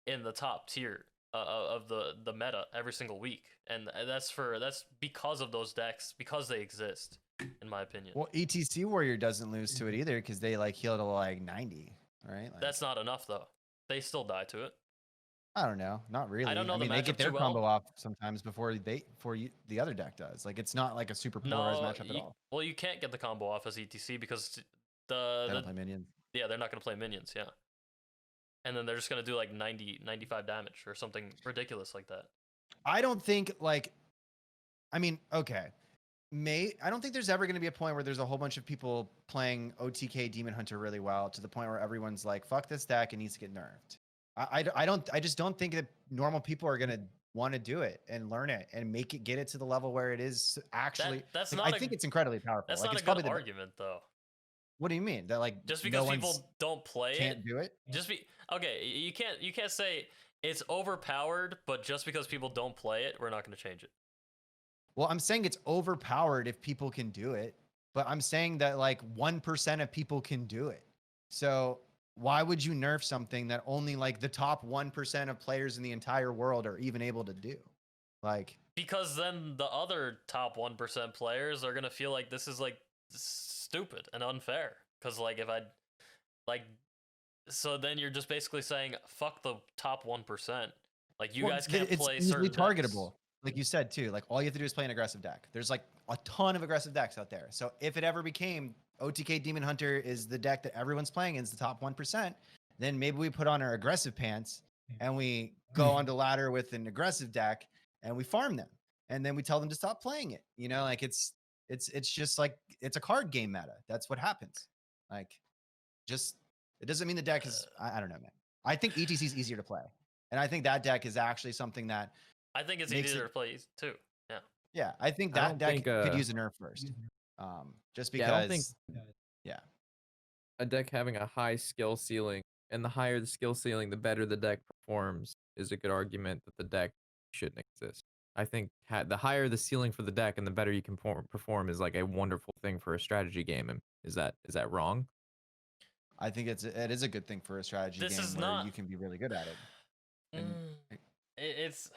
S2: in the top tier of the meta every single week, and that's because of those decks, because they exist, in my opinion.
S1: Well, ETC Warrior doesn't lose to it either because they like heal to like 90, right? Like,
S2: That's not enough though. They still die to it.
S1: I don't know, not really.
S2: don't know
S1: I
S2: the
S1: mean, they get
S2: matchup
S1: their
S2: too
S1: combo
S2: well.
S1: off sometimes before the other deck does. Like it's not like a super polarized
S2: No,
S1: matchup at all.
S2: well, you can't get the combo off as ETC because
S1: They
S2: the
S1: don't play minions.
S2: yeah, they're not going to play minions, yeah. And then they're just going to do like 95 damage or something ridiculous like that.
S1: I don't think like, I mean, okay. I don't think there's ever going to be a point where there's a whole bunch of people playing OTK Demon Hunter really well to the point where everyone's like, fuck this deck, it needs to get nerfed. I just don't think that normal people are going to want to do it and learn it and get it to the level where it is actually.
S2: That's
S1: like,
S2: not
S1: I think it's incredibly powerful.
S2: That's
S1: like,
S2: not
S1: it's
S2: a
S1: probably
S2: good
S1: the
S2: argument though.
S1: What do you mean? That like
S2: Just because
S1: no
S2: people don't play
S1: can't do it?
S2: okay, you can't say it's overpowered, but just because people don't play it, we're not going to change it.
S1: Well, I'm saying it's overpowered if people can do it, but I'm saying that like 1% of people can do it. So why would you nerf something that only like the top 1% of players in the entire world are even able to do? Like,
S2: because then the other top 1% players are going to feel like this is like stupid and unfair. Because like if I like, so then you're just basically saying fuck the top 1%. Like you guys can't play certain
S1: it's easily targetable.
S2: decks.
S1: Like you said too, like all you have to do is play an aggressive deck. There's like a ton of aggressive decks out there. So if it ever became OTK Demon Hunter is the deck that everyone's playing and it's the top 1%, then maybe we put on our aggressive pants and we go onto ladder with an aggressive deck and we farm them. And then we tell them to stop playing it. You know, like it's just like it's a card game meta. That's what happens. Like just it doesn't mean the deck is I don't know, man. I think ETC is easier to play. And I think that deck is actually something that
S2: I think it's
S1: makes
S2: easier
S1: it-
S2: to play too. Yeah.
S1: Yeah, I think
S3: I
S1: that
S3: don't
S1: deck
S3: think,
S1: could use a nerf first. Just
S3: Yeah, I don't think
S1: because yeah.
S3: a deck having a high skill ceiling, and the higher the skill ceiling, the better the deck performs, is a good argument that the deck shouldn't exist. I think the higher the ceiling for the deck and the better you can perform is like a wonderful thing for a strategy game. And is that wrong?
S1: I think it is a good thing for a strategy
S2: This
S1: game
S2: is
S1: where
S2: not-
S1: you can be really good at it. And
S2: It's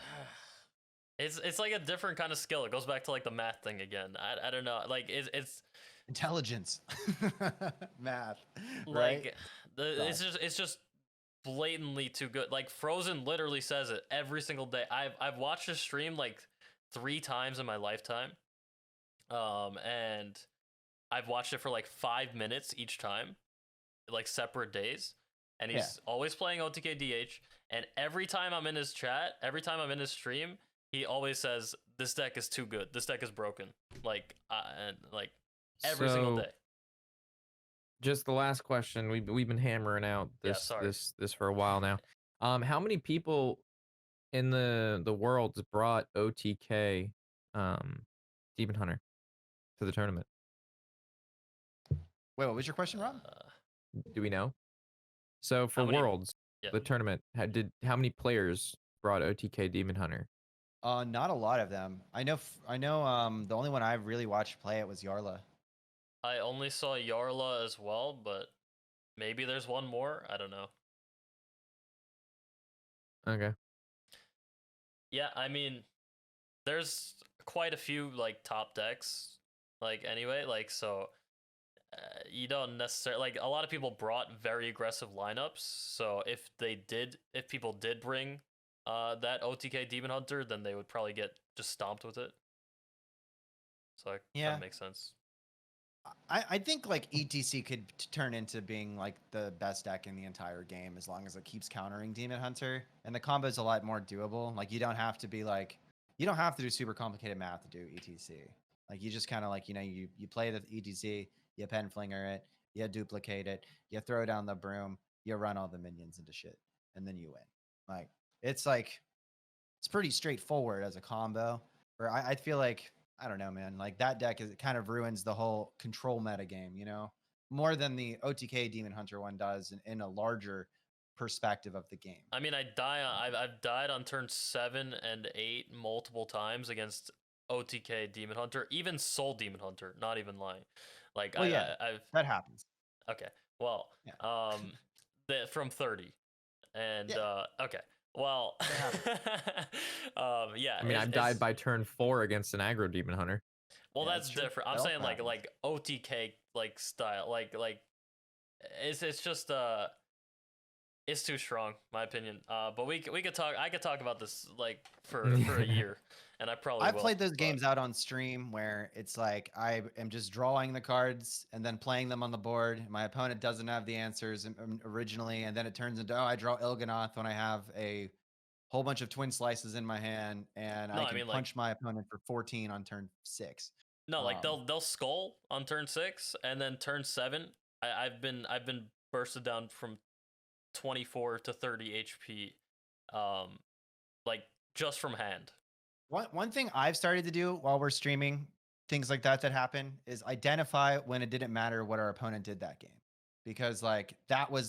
S2: it's like a different kind of skill. It goes back to like the math thing again. I don't know. Like it's
S1: intelligence, math,
S2: like
S1: right?
S2: it's just blatantly too good. Like Frozen literally says it every single day. I've watched his stream like 3 times in my lifetime. And I've watched it for like 5 minutes each time, like separate days. And he's always playing OTK DH. And every time I'm in his chat, every time I'm in his stream, he always says, "This deck is too good. This deck is broken." Like, and like every single
S3: So,
S2: day.
S3: Just the last question. We've been hammering out this
S2: sorry.
S3: this for a while now. How many people in the world brought OTK Demon Hunter to the tournament?
S1: Wait, what was your question, Rob?
S3: Do we know? So for
S2: How many-
S3: Worlds,
S2: yeah.
S3: the tournament, how many players brought OTK Demon Hunter?
S1: Not a lot of them. I know. The only one I've really watched play it was Yarla.
S2: I only saw Yarla as well, but maybe there's one more. I don't know.
S3: Okay.
S2: Yeah, I mean, there's quite a few like top decks, like anyway, like so. You don't necessarily like a lot of people brought very aggressive lineups. So if people did bring that OTK Demon Hunter, then they would probably get just stomped with it. So that kind of makes sense.
S1: I think like ETC could turn into being like the best deck in the entire game as long as it keeps countering Demon Hunter, and the combo is a lot more doable. Like you don't have to do super complicated math to do ETC. Like you just kind of like you play the ETC, you pen flinger it, you duplicate it, you throw down the broom, you run all the minions into shit, and then you win. Like it's pretty straightforward as a combo. Where I feel like I don't know, man. Like that deck it kind of ruins the whole control meta game, more than the OTK Demon Hunter one does in a larger perspective of the game.
S2: I mean, I've died on turn 7 and 8 multiple times against OTK Demon Hunter, even Soul Demon Hunter. Not even lying. Like I've
S1: that happens.
S2: Okay. Well, from 30, and okay. Well, yeah.
S3: I mean, I've died by turn 4 against an aggro Demon Hunter.
S2: Well, that's different. I'm saying like OTK like style, like it's just it's too strong, my opinion. But we could talk. I could talk about this like for a year, and I probably
S1: I've played those games out on stream where it's like I am just drawing the cards and then playing them on the board. My opponent doesn't have the answers originally, and then it turns into I draw Il'gynoth when I have a whole bunch of twin slices in my hand, and I can punch my opponent for 14 on turn 6.
S2: No, like they'll skull on turn 6, and then turn 7. I've been bursted down from 24 to 30 HP, like just from hand.
S1: One thing I've started to do while we're streaming things like that happen is identify when it didn't matter what our opponent did that game, because like that's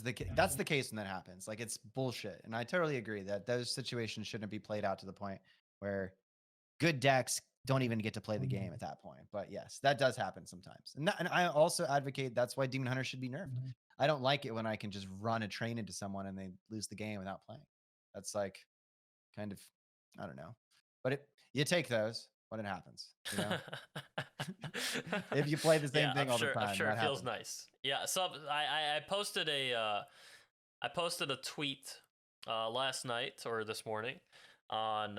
S1: the case when that happens. Like it's bullshit, and I totally agree that those situations shouldn't be played out to the point where good decks don't even get to play the game at that point. But yes, that does happen sometimes, and I also advocate that's why Demon Hunter should be nerfed. I don't like it when I can just run a train into someone and they lose the game without playing. That's like kind of, I don't know, but you take those when it happens. If you play the same thing all the time,
S2: I'm sure it feels
S1: happens.
S2: nice. Yeah. So I posted a tweet last night or this morning on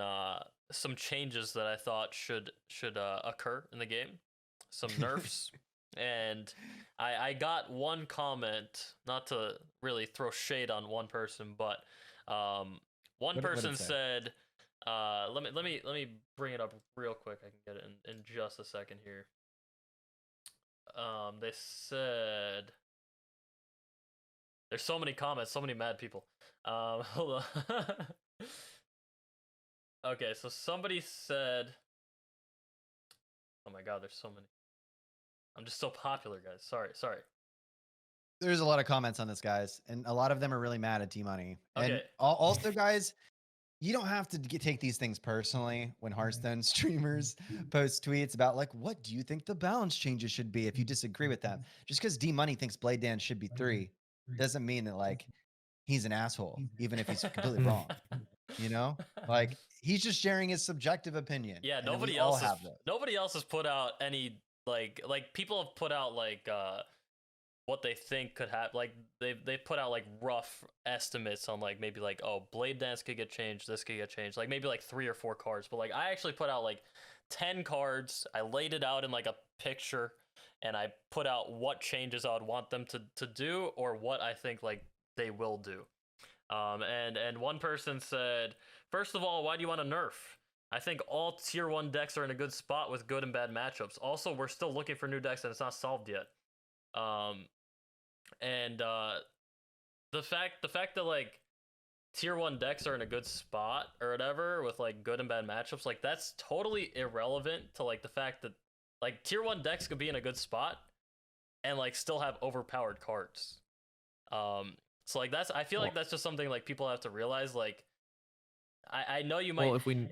S2: some changes that I thought should occur in the game, some nerfs. And I got one comment, not to really throw shade on one person, but one person said, let me bring it up real quick. I can get it in just a second here. They said, there's so many comments, so many mad people. Hold on. Okay, so somebody said, "Oh my God, there's so many. I'm just so popular, guys. Sorry.
S1: There's a lot of comments on this, guys, and a lot of them are really mad at D-Money. And
S2: Okay.
S1: also, guys, you don't have to take these things personally when Hearthstone streamers post tweets about like, what do you think the balance changes should be if you disagree with them? Just because D-Money thinks Blade Dance should be 3 doesn't mean that like he's an asshole, even if he's completely wrong. You know, like he's just sharing his subjective opinion.
S2: Yeah,
S1: and
S2: nobody
S1: we all
S2: else
S1: have those.
S2: nobody else has put out any like people have put out like what they think could happen. Like they put out like rough estimates on like maybe like, oh, Blade Dance could get changed, this could get changed, like maybe like 3 or 4 cards. But like I actually put out like 10 cards. I laid it out in like a picture, and I put out what changes I would want them to do, or what I think like they will do. And one person said, first of all, why do you want to nerf? I think all tier 1 decks are in a good spot with good and bad matchups. Also, we're still looking for new decks and it's not solved yet. And the fact that like tier 1 decks are in a good spot or whatever with like good and bad matchups, like that's totally irrelevant to like the fact that like tier 1 decks could be in a good spot and like still have overpowered cards. So like I feel like that's just something like people have to realize. Like I know you might.
S3: Well, if we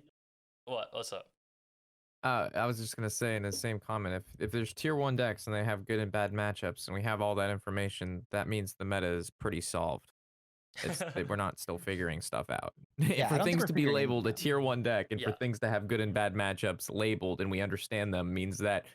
S2: what's up?
S3: I was just gonna say in the same comment, if there's tier 1 decks and they have good and bad matchups, and we have all that information, that means the meta is pretty solved. We're not still figuring stuff out.
S1: Yeah,
S3: for things to be labeled a tier 1 deck, and
S2: Yeah.
S3: for things to have good and bad matchups labeled, and we understand them, means that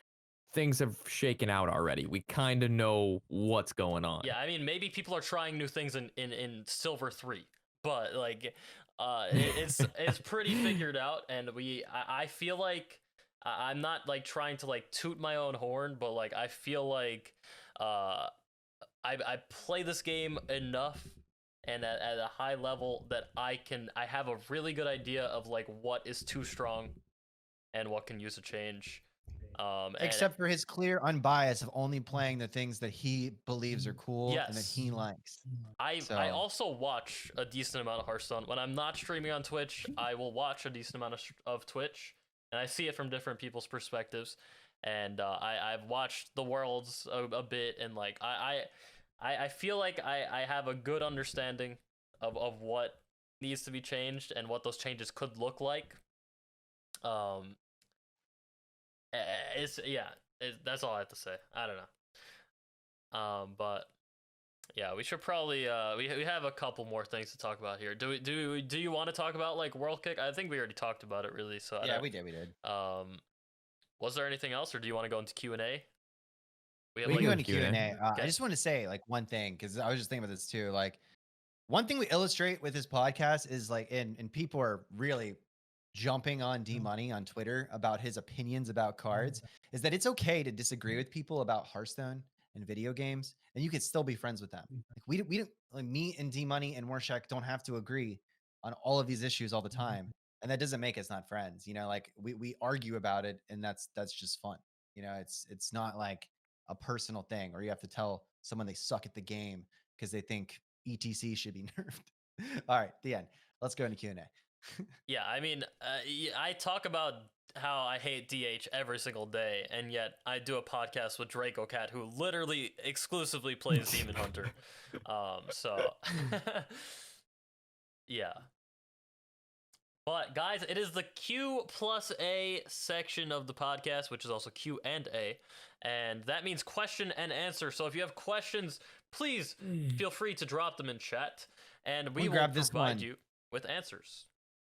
S3: things have shaken out already. We kind of know what's going on.
S2: Yeah, I mean, maybe people are trying new things in Silver 3, but like it's pretty figured out, and I feel like I'm not like trying to like toot my own horn, but like I feel like I play this game enough and at a high level that I have a really good idea of like what is too strong and what can use a change.
S1: Except for his clear unbias of only playing the things that he believes are cool and that he likes.
S2: I also watch a decent amount of Hearthstone. When I'm not streaming on Twitch, I will watch a decent amount of Twitch, and I see it from different people's perspectives. And I've watched the Worlds a bit, and like I feel like I have a good understanding of what needs to be changed and what those changes could look like. That's all I have to say. I don't know. But yeah, we should probably we have a couple more things to talk about here. Do you want to talk about like World Kick? I think we already talked about it really. So
S1: yeah, we did.
S2: Was there anything else, or do you want to go into Q&A?
S1: We can go into Q&A. I just want to say like one thing, because I was just thinking about this too. Like one thing we illustrate with this podcast is like, and people are really jumping on D-Money on Twitter about his opinions about cards, is that it's okay to disagree with people about Hearthstone and video games, and you can still be friends with them. Like we don't like, me and D-Money and Warshack don't have to agree on all of these issues all the time, and that doesn't make us not friends. You know, like we argue about it, and that's just fun. You know, it's not like a personal thing, or you have to tell someone they suck at the game because they think ETC should be nerfed. All right, the end. Let's go into Q&A.
S2: Yeah, I mean, I talk about how I hate DH every single day, and yet I do a podcast with DracoCatt, who literally exclusively plays Demon Hunter. So yeah. But guys, it is the Q plus A section of the podcast, which is also Q and A, and that means question and answer. So if you have questions, please feel free to drop them in chat, and we will provide you with answers.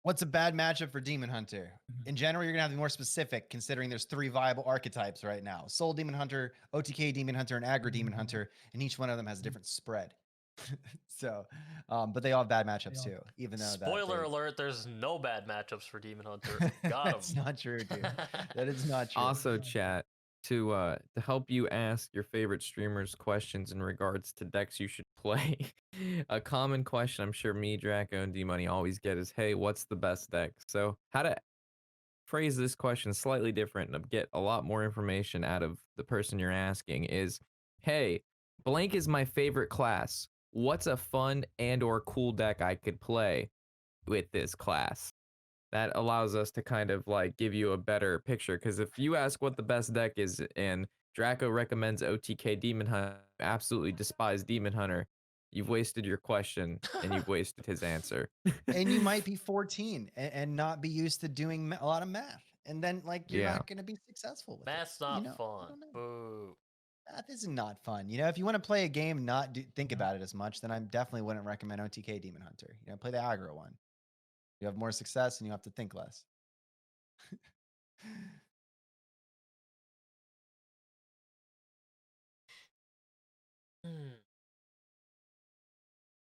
S1: What's a bad matchup for Demon Hunter? In general, you're going to have to be more specific, considering there's 3 viable archetypes right now. Soul Demon Hunter, OTK Demon Hunter, and Aggro Demon Hunter, and each one of them has a different spread. So, but they all have bad matchups too, even though
S2: Spoiler alert, there's no bad matchups for Demon Hunter. Got him.
S1: That's not true, dude. That is not true.
S3: Also, chat, to help you ask your favorite streamers questions in regards to decks you should play. A common question I'm sure me, Draco, and D-Money always get is, hey, what's the best deck? So how to phrase this question slightly different and get a lot more information out of the person you're asking is, hey, blank is my favorite class. What's a fun and or cool deck I could play? with this class. That allows us to kind of like give you a better picture. Because if you ask what the best deck is, and Draco recommends OTK Demon Hunter, absolutely despise Demon Hunter, you've wasted your question and you've wasted his answer.
S1: And you might be 14 and not be used to doing a lot of math, and then like you're
S3: Yeah.
S1: not going to be successful with
S2: Math's
S1: it.
S2: not
S1: I don't
S2: fun.
S1: know.
S2: Boo.
S1: Math is not fun. If you want to play a game, not think about it as much, then I definitely wouldn't recommend OTK Demon Hunter. Play the aggro one. You have more success and you have to think less.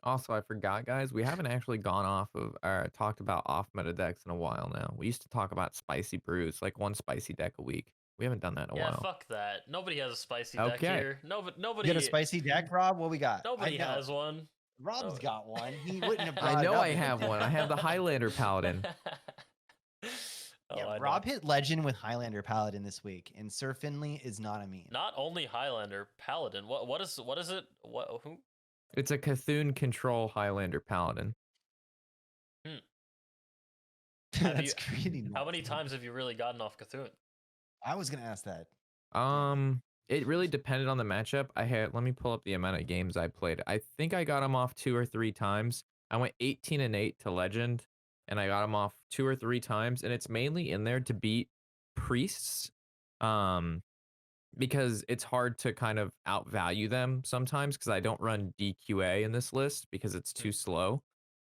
S3: Also, I forgot, guys, we haven't actually gone off of or talked about off meta decks in a while now. We used to talk about spicy brews, like one spicy deck a week. We haven't done that in a
S2: Yeah,
S3: while.
S2: fuck that. Nobody has a spicy deck
S3: Okay.
S2: here. Nobody.
S1: You got a spicy deck, Rob? What we got?
S2: Nobody has one.
S1: Rob's got one. He wouldn't have.
S3: I know
S1: brought
S3: I
S1: it up.
S3: have one. I have the Highlander Paladin.
S1: Yeah,
S2: I know.
S1: Rob hit legend with Highlander Paladin this week, and Sir Finley is not a meme.
S2: Not only Highlander, Paladin. What is it? Who?
S3: It's a Cthulhu control Highlander Paladin.
S1: That's pretty
S2: How
S1: nuts.
S2: many times have you really gotten off Cthulhu?
S1: I was gonna ask that.
S3: It really depended on the matchup. Let me pull up the amount of games I played. I think I got him off 2 or 3 times. I went 18-8 to legend, and I got him off 2 or 3 times, and it's mainly in there to beat priests. Because it's hard to kind of outvalue them sometimes, because I don't run DQA in this list because it's too slow.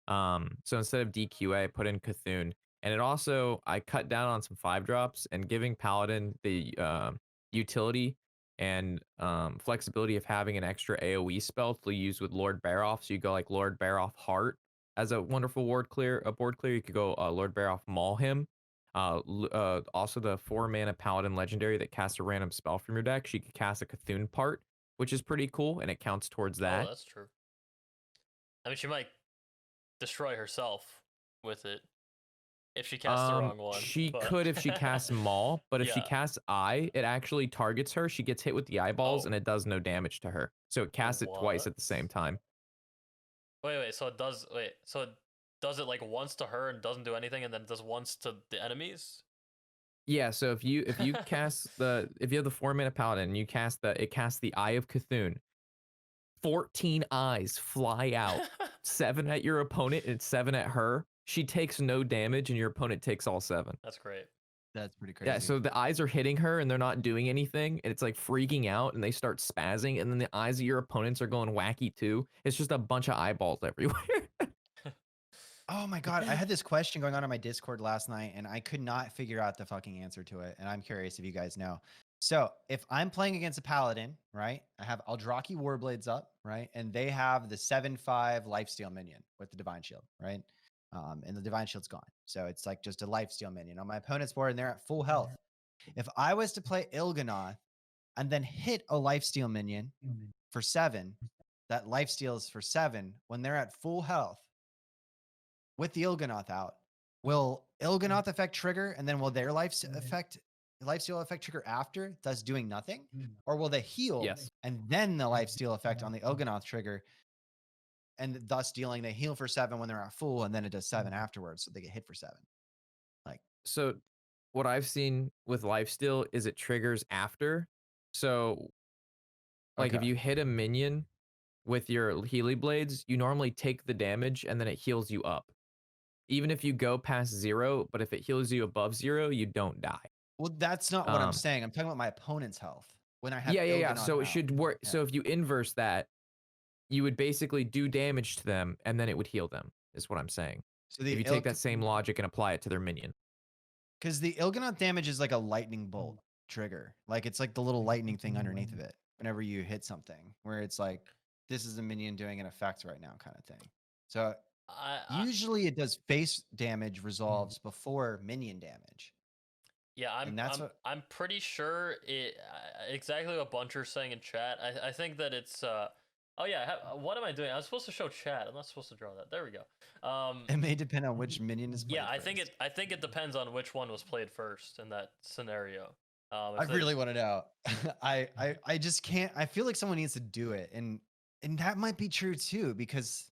S3: So instead of DQA, I put in Cthulhu. And it also, I cut down on some 5-drops, and giving Paladin the utility and flexibility of having an extra AoE spell to use with Lord Baroff. So you go like Lord Baroff Heart as a wonderful board clear. You could go Lord Baroff Maul him. Also the 4-mana Paladin legendary that casts a random spell from your deck. She could cast a Cthulhu part, which is pretty cool, and it counts towards that.
S2: Oh, that's true. I mean, she might destroy herself with it if she casts the wrong one.
S3: She could if she casts Maul, but if she casts Eye, it actually targets her. She gets hit with the eyeballs, and it does no damage to her. So it casts it twice at the same time.
S2: Wait. So it does. So it does it like once to her and doesn't do anything, and then it does once to the enemies?
S3: Yeah. So if you cast if you have the 4-mana Paladin and you cast it casts the Eye of Cthulhu. 14 eyes fly out, 7 at your opponent and 7 at her. She takes no damage, and your opponent takes all 7.
S2: That's great.
S1: That's pretty crazy.
S3: Yeah, so the eyes are hitting her, and they're not doing anything, and it's like freaking out, and they start spazzing, and then the eyes of your opponents are going wacky too. It's just a bunch of eyeballs everywhere.
S1: Oh my God. I had this question going on my Discord last night, and I could not figure out the fucking answer to it. And I'm curious if you guys know. So if I'm playing against a Paladin, right, I have Eldraki Warblades up, right, and they have the 7/5 lifesteal minion with the Divine Shield, right, and the Divine Shield's gone. So it's like just a lifesteal minion on my opponent's board, and they're at full health. If I was to play Il'gynoth and then hit a lifesteal minion for 7, that lifesteal is for 7 when they're at full health with the Il'gynoth out. Will Il'gynoth effect trigger, and then will their lifesteal effect trigger after, thus doing nothing? Or will they heal, and then the lifesteal effect on the Il'gynoth trigger, and thus dealing, they heal for 7 when they're at full, and then it does 7 afterwards, so they get hit for 7.
S3: So what I've seen with lifesteal is it triggers after. So like if you hit a minion with your Healy Blades, you normally take the damage, and then it heals you up. Even if you go past 0, but if it heals you above 0, you don't die.
S1: Well, that's not what I'm saying. I'm talking about my opponent's health. When I have
S3: yeah.
S1: Il'gynoth
S3: So it
S1: out.
S3: should work.
S1: Yeah.
S3: So if you inverse that, you would basically do damage to them, and then it would heal them, is what I'm saying.
S1: So
S3: if you take that same logic and apply it to their minion.
S1: Because the Il'gynoth damage is like a lightning bolt trigger. Like it's like the little lightning thing underneath of it whenever you hit something, where it's like, this is a minion doing an effect right now kind of thing. So usually it does face damage resolves before minion damage.
S2: Yeah, I'm pretty sure it exactly what Buncher's saying in chat. I think that it's oh yeah, what am I doing? I was supposed to show chat. I'm not supposed to draw that. There we go.
S1: It may depend on which minion is played.
S2: Yeah, I
S1: first.
S2: think it depends on which one was played first in that scenario.
S1: I really want to know. I just can't. I feel like someone needs to do it, and that might be true too, because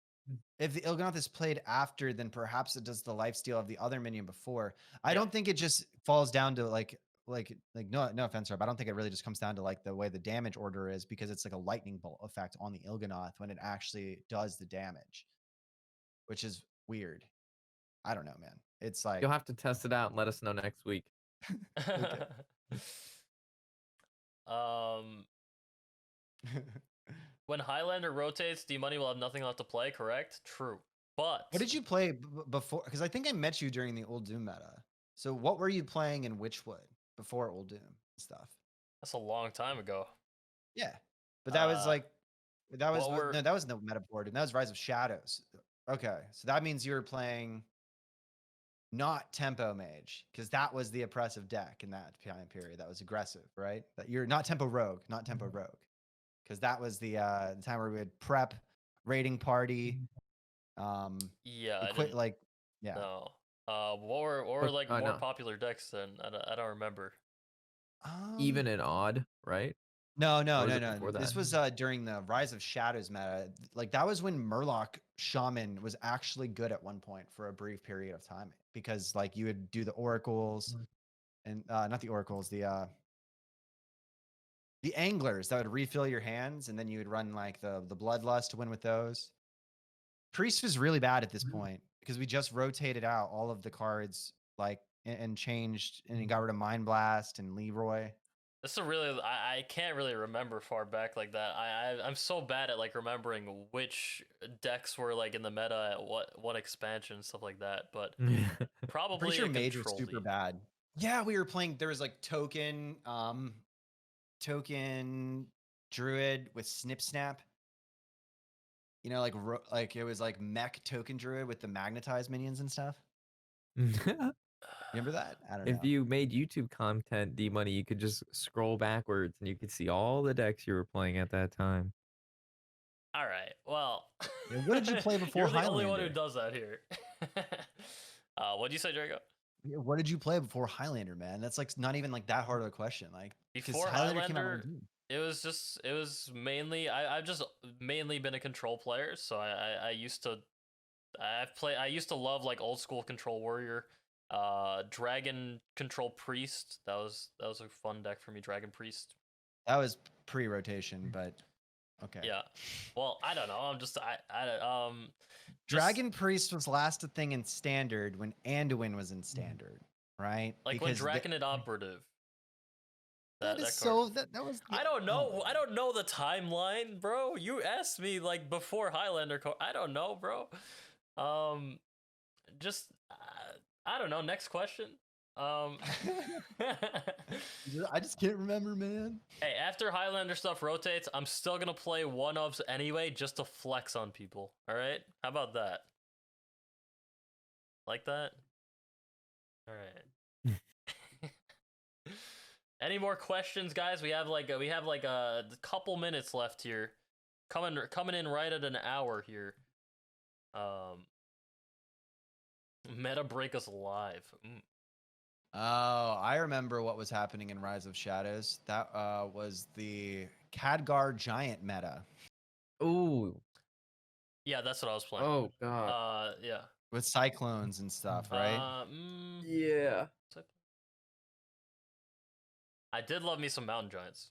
S1: if the Il'gynoth is played after, then perhaps it does the lifesteal of the other minion before. I
S2: Yeah.
S1: don't think it just falls down to like no offense, Rob, I don't think it really just comes down to like the way the damage order is, because it's like a lightning bolt effect on the Il'gynoth when it actually does the damage, which is weird. I don't know, man. It's like
S3: You'll have to test it out and let us know next week.
S1: okay.
S2: When Highlander rotates, D-Money will have nothing left to play, correct? True. But
S1: What did you play before? Because I think I met you during the Old Doom meta. So what were you playing in Witchwood before Old Doom stuff?
S2: that's a long time ago.
S1: Yeah, but that was like that was
S2: well,
S1: no, that was no meta board, and that was Rise of Shadows. Okay, so that means you were playing not Tempo Mage, because that was the oppressive deck in that time period. That was aggressive, right? That you're not Tempo Rogue, not Tempo Rogue, because that was the time where we would prep raiding party.
S2: Yeah,
S1: quit like yeah.
S2: No. What were like more popular decks then? I don't remember.
S3: Even and odd, right?
S1: No.
S3: before
S1: This
S3: that?
S1: was during the Rise of Shadows meta. Like that was when Murloc Shaman was actually good at one point for a brief period of time, because like you would do the oracles and not the oracles, the anglers that would refill your hands, and then you would run like the bloodlust to win with those. Priest was really bad at this point because we just rotated out all of the cards like and changed and got rid of Mind Blast and Leroy.
S2: This is really I can't really remember far back like that. I'm so bad at like remembering which decks were like in the meta at what expansion and stuff like that. But probably
S1: Pretty sure
S2: a
S1: Mage was
S2: Control
S1: super
S2: League.
S1: bad. Yeah, we were playing. There was like token druid with Snip Snap. You know, like it was like mech token druid with the magnetized minions and stuff. Remember that? I don't know.
S3: If you made YouTube content, D-Money, you could just scroll backwards and you could see all the decks you were playing at that time.
S2: All right. Well,
S1: Yeah, what did you play before
S2: You're the only one who
S1: Highlander?
S2: does that here. What did you say, Draco?
S1: Yeah, what did you play before Highlander, man? That's like not even like that hard of a question. Like
S2: Before
S1: came out
S2: Highlander,
S1: with Doom.
S2: it was mainly I've just mainly been a control player, so I used to I used to love like old school Control Warrior, Dragon Control Priest. That was a fun deck for me, Dragon Priest.
S1: That was pre-rotation, but okay.
S2: Yeah. Well, I don't know. I'm just
S1: Dragon Priest was last a thing in standard when Anduin was in standard, right?
S2: Like
S1: because
S2: when Draconid Operative.
S1: That was.
S2: I don't know. I don't know the timeline, bro. You asked me like before Highlander. I don't know, bro. Just I don't know. Next question.
S1: I just can't remember, man.
S2: Hey, after Highlander stuff rotates, I'm still gonna play one-ofs anyway, just to flex on people. All right? How about that? Like that? All right. Any more questions, guys? We have like a couple minutes left here. Coming in right at an hour here. Metabreakers live.
S1: Oh, I remember what was happening in Rise of Shadows. That was the Khadgar Giant meta.
S3: Ooh.
S2: Yeah, that's what I was playing.
S3: Oh god.
S2: Yeah.
S1: With cyclones and stuff, right?
S3: Yeah.
S2: I did love me some Mountain Giants.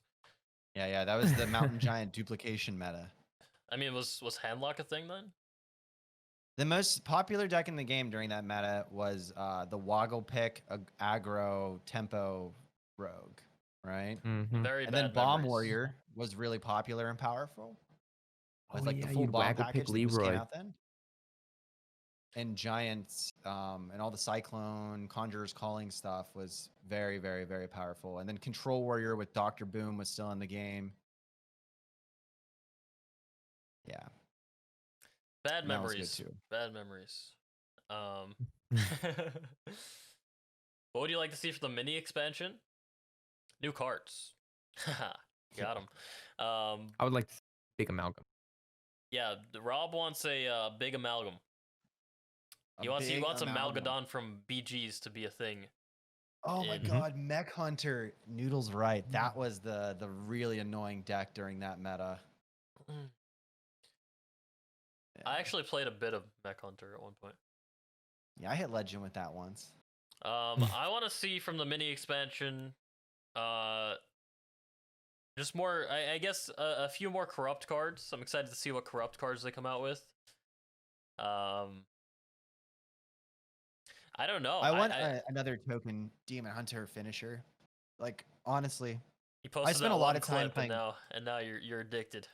S1: Yeah, that was the Mountain Giant duplication meta.
S2: I mean, was Handlock a thing then?
S1: The most popular deck in the game during that meta was the Woggle Pick aggro tempo rogue, right?
S3: Mm-hmm.
S2: Very
S1: and
S2: bad
S1: then Bomb
S2: memories.
S1: Warrior was really popular and powerful. With
S3: Oh,
S1: like
S3: yeah,
S1: the full
S3: you'd
S1: bomb
S3: Waggle
S1: package
S3: Pick
S1: that just came
S3: Leroy.
S1: out then. And Giants and all the Cyclone, Conjurer's Calling stuff was very, very, very powerful. And then Control Warrior with Dr. Boom was still in the game. Yeah.
S2: Bad
S1: And that was good
S2: memories.
S1: too.
S2: Bad memories. What would you like to see for the mini expansion? New cards. Got them.
S3: I would like to see big amalgam.
S2: Yeah, Rob wants a big amalgam. He wants a Malgadon from BGs to be a thing.
S1: Oh my god, Mech Hunter. Noodle's right. That was the really annoying deck during that meta. Yeah.
S2: I actually played a bit of Mech Hunter at one point.
S1: Yeah, I hit Legend with that once.
S2: I want to see from the mini expansion, just more. I guess a few more corrupt cards. I'm excited to see what corrupt cards they come out with. I don't know.
S1: I want another token Demon Hunter finisher. Like honestly,
S2: You posted
S1: spent
S2: that
S1: a lot
S2: one
S1: of time
S2: clip, and now you're addicted.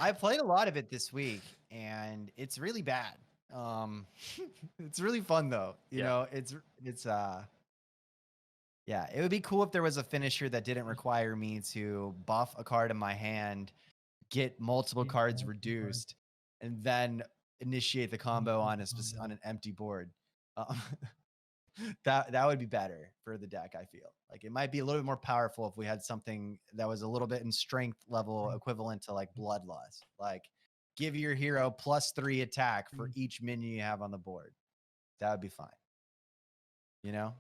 S1: I played a lot of it this week, and it's really bad. It's really fun though. You know, it's yeah, it would be cool if there was a finisher that didn't require me to buff a card in my hand, get multiple cards reduced, and then initiate the combo on on an empty board. Um, that would be better for the deck. I feel like it might be a little bit more powerful if we had something that was a little bit in strength level equivalent to like Bloodlust. Like give your hero +3 attack for each minion you have on the board. That would be fine. You know?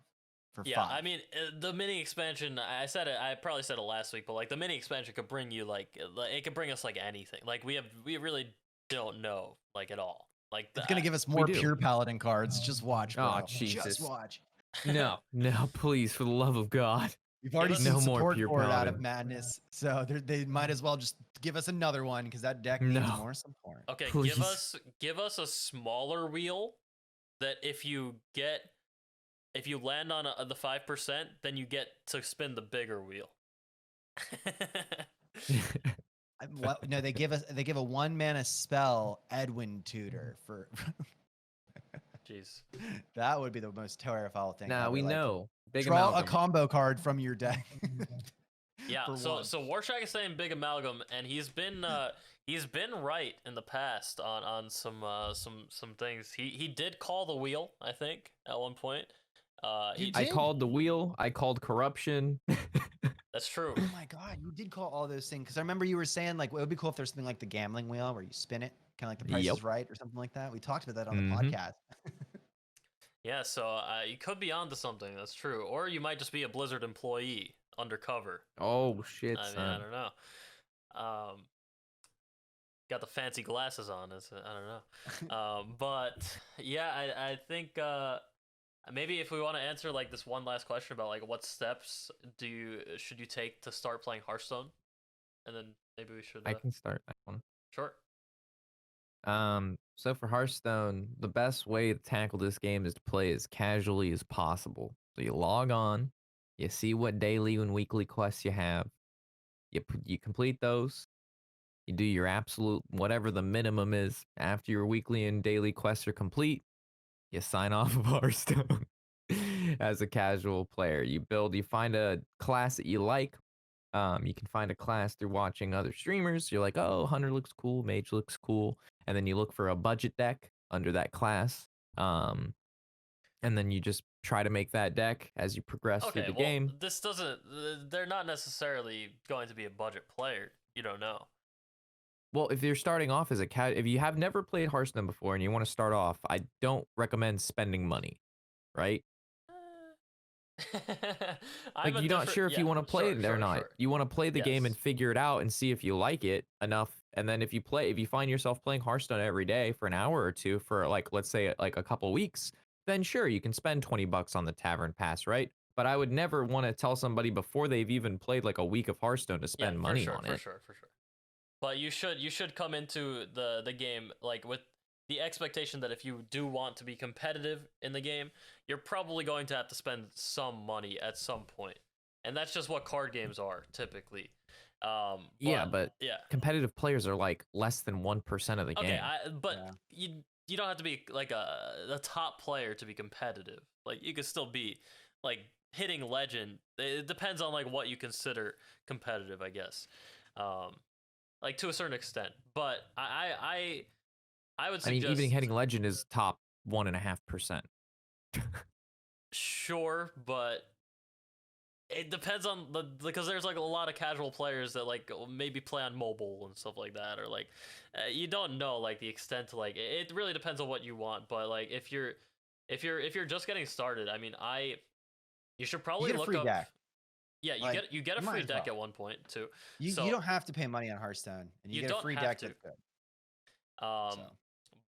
S1: For 5.
S2: I mean, the mini expansion, I said it, I probably said it last week, but like the mini expansion could bring you like it could bring us like anything. Like we really don't know like at all. Like
S1: it's gonna give us more pure paladin cards. Just watch, bro.
S3: Oh, Jesus.
S1: Just watch.
S3: No, please, for the love of God.
S1: You've already seen
S3: no
S1: support
S3: more pure
S1: for it out
S3: paladin.
S1: of Madness, so they might as well just give us another one because that deck needs more support.
S2: Okay,
S3: Please.
S2: give us a smaller wheel that if you land on the 5%, then you get to spin the bigger wheel.
S1: No, they give a 1 mana spell Edwin Tutor for.
S2: Jeez,
S1: that would be the most terrifying thing.
S3: Nah, we know. Big
S1: Draw
S3: amalgam.
S1: a combo card from your deck.
S2: Yeah, so Warshack is saying big amalgam, and he's been right in the past on some things. He did call the wheel, I think, at one point.
S3: I called the wheel. I called corruption.
S2: That's true.
S1: Oh my God, you did call all those things because I remember you were saying like it would be cool if there's something like the gambling wheel where you spin it, kind of like the Price is Right or something like that. We talked about that on the podcast.
S2: Yeah, so you could be onto something. That's true, or you might just be a Blizzard employee undercover.
S3: Oh shit!
S2: I mean, I don't know. Got the fancy glasses on. I don't know. But yeah, I think maybe if we want to answer like this one last question about like what steps should you take to start playing Hearthstone, and then maybe we should.
S3: I can start that one.
S2: Sure.
S3: So for Hearthstone, the best way to tackle this game is to play as casually as possible. So you log on, you see what daily and weekly quests you have, you complete those, you do your absolute whatever the minimum is after your weekly and daily quests are complete, you sign off of Hearthstone as a casual player. You find a class that you like. You can find a class through watching other streamers. You're like, oh, Hunter looks cool, Mage looks cool. And then you look for a budget deck under that class. And then you just try to make that deck as you progress through the game.
S2: They're not necessarily going to be a budget player. You don't know.
S3: Well, if you're starting off as if you have never played Hearthstone before and you want to start off, I don't recommend spending money, right? Like you're not sure if you want to play it or not. You want to play the game and figure it out and see if you like it enough. And then if you find yourself playing Hearthstone every day for an hour or two for like, let's say like a couple weeks, then sure, you can spend $20 on the Tavern Pass, right? But I would never want to tell somebody before they've even played like a week of Hearthstone to spend money on it.
S2: For sure. But you should come into the game like with the expectation that if you do want to be competitive in the game, you're probably going to have to spend some money at some point. And that's just what card games are typically.
S3: But competitive players are like less than 1% of the game.
S2: You don't have to be like the top player to be competitive. Like you could still be like hitting legend. It depends on like what you consider competitive, I guess. Like to a certain extent. But I would suggest...
S3: I mean, even hitting legend is top 1.5%.
S2: Sure, but it depends on because there's like a lot of casual players that like maybe play on mobile and stuff like that, or like you don't know like the extent to like it really depends on what you want. But like if you're just getting started, I mean, you should probably look up. Deck. Yeah, you get a free deck at one point too.
S1: You don't have to pay money on Hearthstone, and you get a free deck that's good.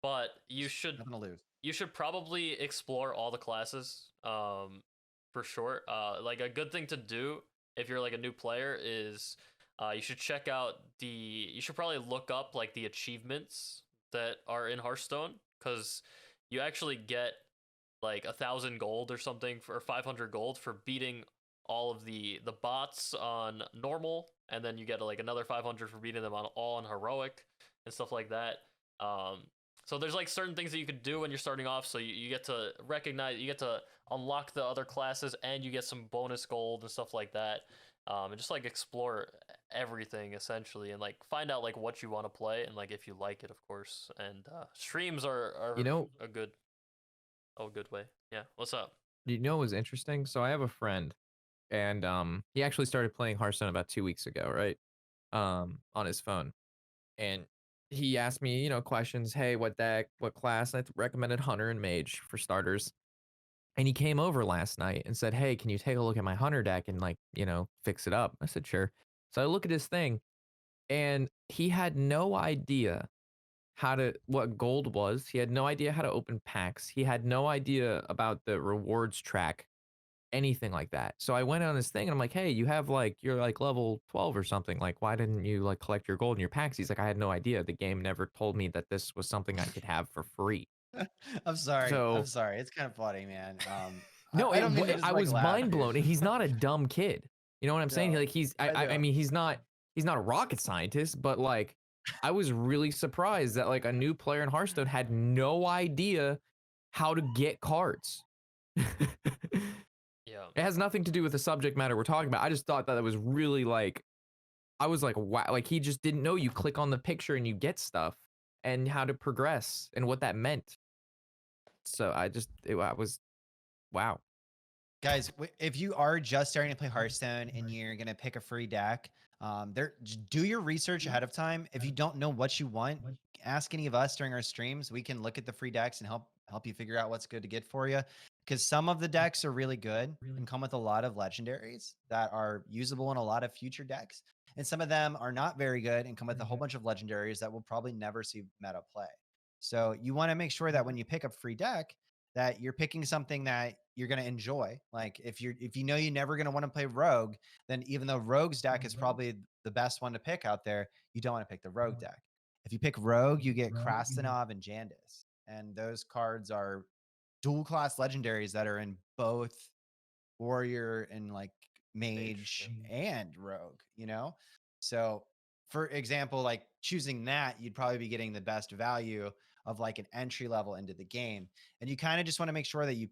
S2: but you should
S1: Nothing to lose.
S2: probably explore all the classes, for sure. Like a good thing to do if you're like a new player is you should check out you should probably look up like the achievements that are in Hearthstone, because you actually get like 1,000 gold or something for 500 gold for beating all of the bots on normal, and then you get like another 500 for beating them on heroic and stuff like that. So there's like certain things that you could do when you're starting off, so you get to recognize, you get to unlock the other classes, and you get some bonus gold and stuff like that. And just like explore everything essentially, and like find out like what you want to play, and like if you like it, of course. And streams are a good way. Yeah. What's up?
S3: You know what was interesting? So I have a friend, and he actually started playing Hearthstone about 2 weeks ago, right? On his phone. And he asked me, questions. Hey, what deck, what class? And I recommended Hunter and Mage for starters. And he came over last night and said, hey, can you take a look at my Hunter deck and like, fix it up? I said, sure. So I look at his thing, and he had no idea what gold was. He had no idea how to open packs. He had no idea about the rewards track, anything like that. So I went on his thing and I'm like, hey, you're like level 12 or something. Like, why didn't you like collect your gold in your packs? He's like, I had no idea. The game never told me that this was something I could have for free.
S1: I'm sorry.
S3: So
S1: I'm sorry. It's kind of funny, man.
S3: no,
S1: I don't mean to just,
S3: I
S1: like,
S3: was
S1: laugh.
S3: mind blown. He's not a dumb kid. You know what I'm saying?
S1: No,
S3: Like I mean, he's not a rocket scientist, but like I was really surprised that like a new player in Hearthstone had no idea how to get cards.
S2: Yeah.
S3: It has nothing to do with the subject matter we're talking about. I just thought that it was really like, I was like, wow, like he just didn't know you click on the picture and you get stuff and how to progress and what that meant. So I was, wow.
S1: Guys, if you are just starting to play Hearthstone and you're gonna pick a free deck, do your research ahead of time. If you don't know what you want, ask any of us during our streams. We can look at the free decks and help you figure out what's good to get for you. Because some of the decks are really good and come with a lot of legendaries that are usable in a lot of future decks, and some of them are not very good and come with a whole bunch of legendaries that will probably never see meta play. So you want to make sure that when you pick a free deck, that you're picking something that you're going to enjoy. Like if you're never going to want to play Rogue, then even though Rogue's deck is probably the best one to pick out there, you don't want to pick the Rogue deck. If you pick Rogue, you get Krastenov and Jandis, and those cards are dual class legendaries that are in both Warrior and like Mage and Rogue, So for example, like choosing that, you'd probably be getting the best value of like an entry level into the game. And you kind of just want to make sure that you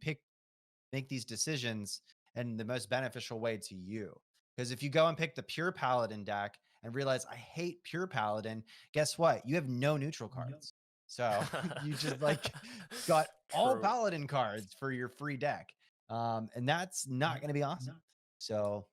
S1: make these decisions in the most beneficial way to you. Because if you go and pick the pure Paladin deck and realize I hate pure Paladin, guess what? You have no neutral cards. So you just like got all Paladin cards for your free deck. And that's not going to be awesome. So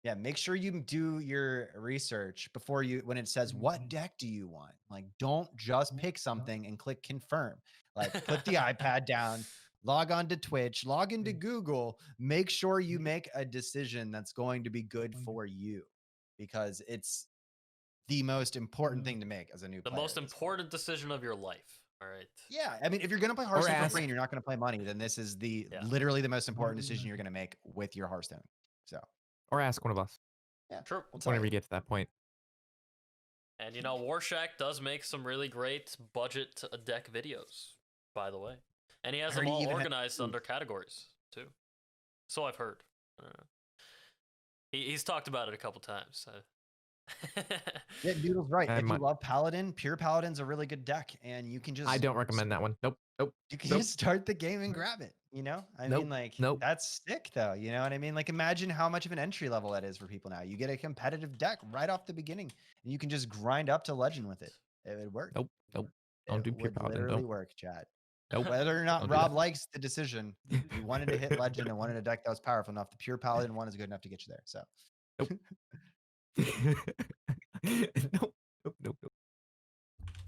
S1: yeah, make sure you do your research before when it says, what deck do you want? Like, don't just pick something and click confirm. Like, put the iPad down, log on to Twitch, log into Google, make sure you make a decision that's going to be good for you, because it's the most important thing to make as a new player.
S2: The most important decision of your life. All right.
S1: Yeah. I mean, if you're going to play Hearthstone for free and you're not going to play money, then this is literally the most important decision you're going to make with your Hearthstone. So.
S3: Or ask one of us.
S1: Yeah,
S2: true.
S3: Whenever you get to that point.
S2: And Warshack does make some really great budget deck videos, by the way. And he has them all organized under categories, too. So I've heard. I don't know. He's talked about it a couple times. So.
S1: Yeah, Noodle's right. If you love Paladin, pure Paladin's a really good deck, and you can just...
S3: I don't recommend that one. Nope.
S1: You can just start the game and grab it, I mean, like, that's sick, though, you know what I mean? Like, imagine how much of an entry level that is for people now. You get a competitive deck right off the beginning, and you can just grind up to Legend with it. It would work.
S3: Nope. Don't do pure Paladin.
S1: It would literally work, chat. Whether or not Rob likes the decision, you wanted to hit Legend and wanted a deck that was powerful enough. The pure Paladin one is good enough to get you there, so...
S3: Nope.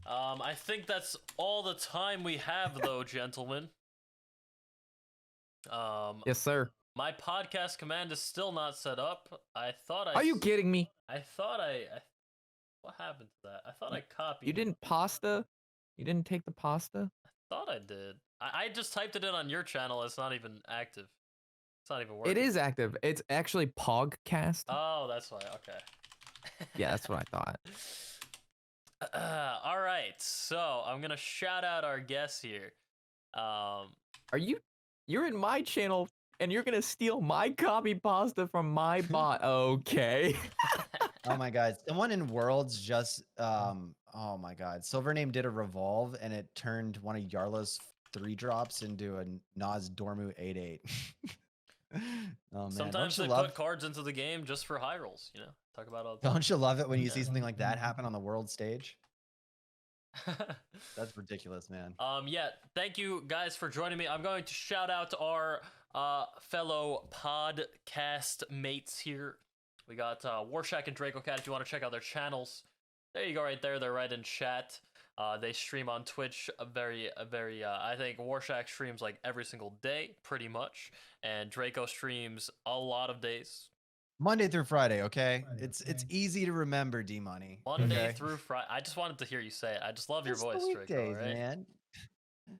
S2: I think that's all the time we have, though, gentlemen.
S3: Yes, sir.
S2: My podcast command is still not set up.
S3: Are you kidding me?
S2: What happened to that? I thought I copied.
S3: You didn't pasta? You didn't take the pasta?
S2: Thought I did. I just typed it in on your channel. It's not even active. It's not even working.
S3: It is active. It's actually Pogcast.
S2: Oh, that's why. Okay.
S3: Yeah, that's what I thought.
S2: All right. So I'm gonna shout out our guests here.
S3: Are you? You're in my channel, and you're gonna steal my copy pasta from my bot? Okay.
S1: Oh my god, someone in Worlds just oh my god, Silvername did a revolve and it turned one of Yarla's 3-drops into a Nas Dormu 8/8. Oh man,
S2: Sometimes they put cards into the game just for high rolls. You know, talk about all.
S1: Don't you love it when you see something like that happen on the world stage? That's ridiculous, man.
S2: Yeah, thank you guys for joining me. I'm going to shout out to our fellow podcast mates here. We got Warshack and DracoCatt. If you want to check out their channels, there you go, right there. They're right in chat. They stream on Twitch. I think Warshack streams like every single day, pretty much, and Draco streams a lot of days.
S1: Monday through Friday, okay? It's easy to remember, D-Money.
S2: Monday through Friday. I just wanted to hear you say it. I just love your voice, Draco. Right?
S1: Man.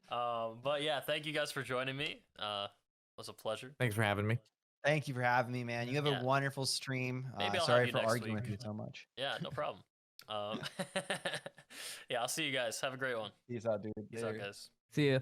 S2: But yeah, thank you guys for joining me. It was a pleasure.
S3: Thanks for having me.
S1: Thank you for having me, man. You have a wonderful stream.
S2: Maybe I'll
S1: sorry
S2: have you
S1: for
S2: next
S1: arguing
S2: week.
S1: with you so much.
S2: Yeah, no problem. Yeah, I'll see you guys. Have a great one.
S1: Peace out, dude.
S2: Peace out, guys.
S3: See ya.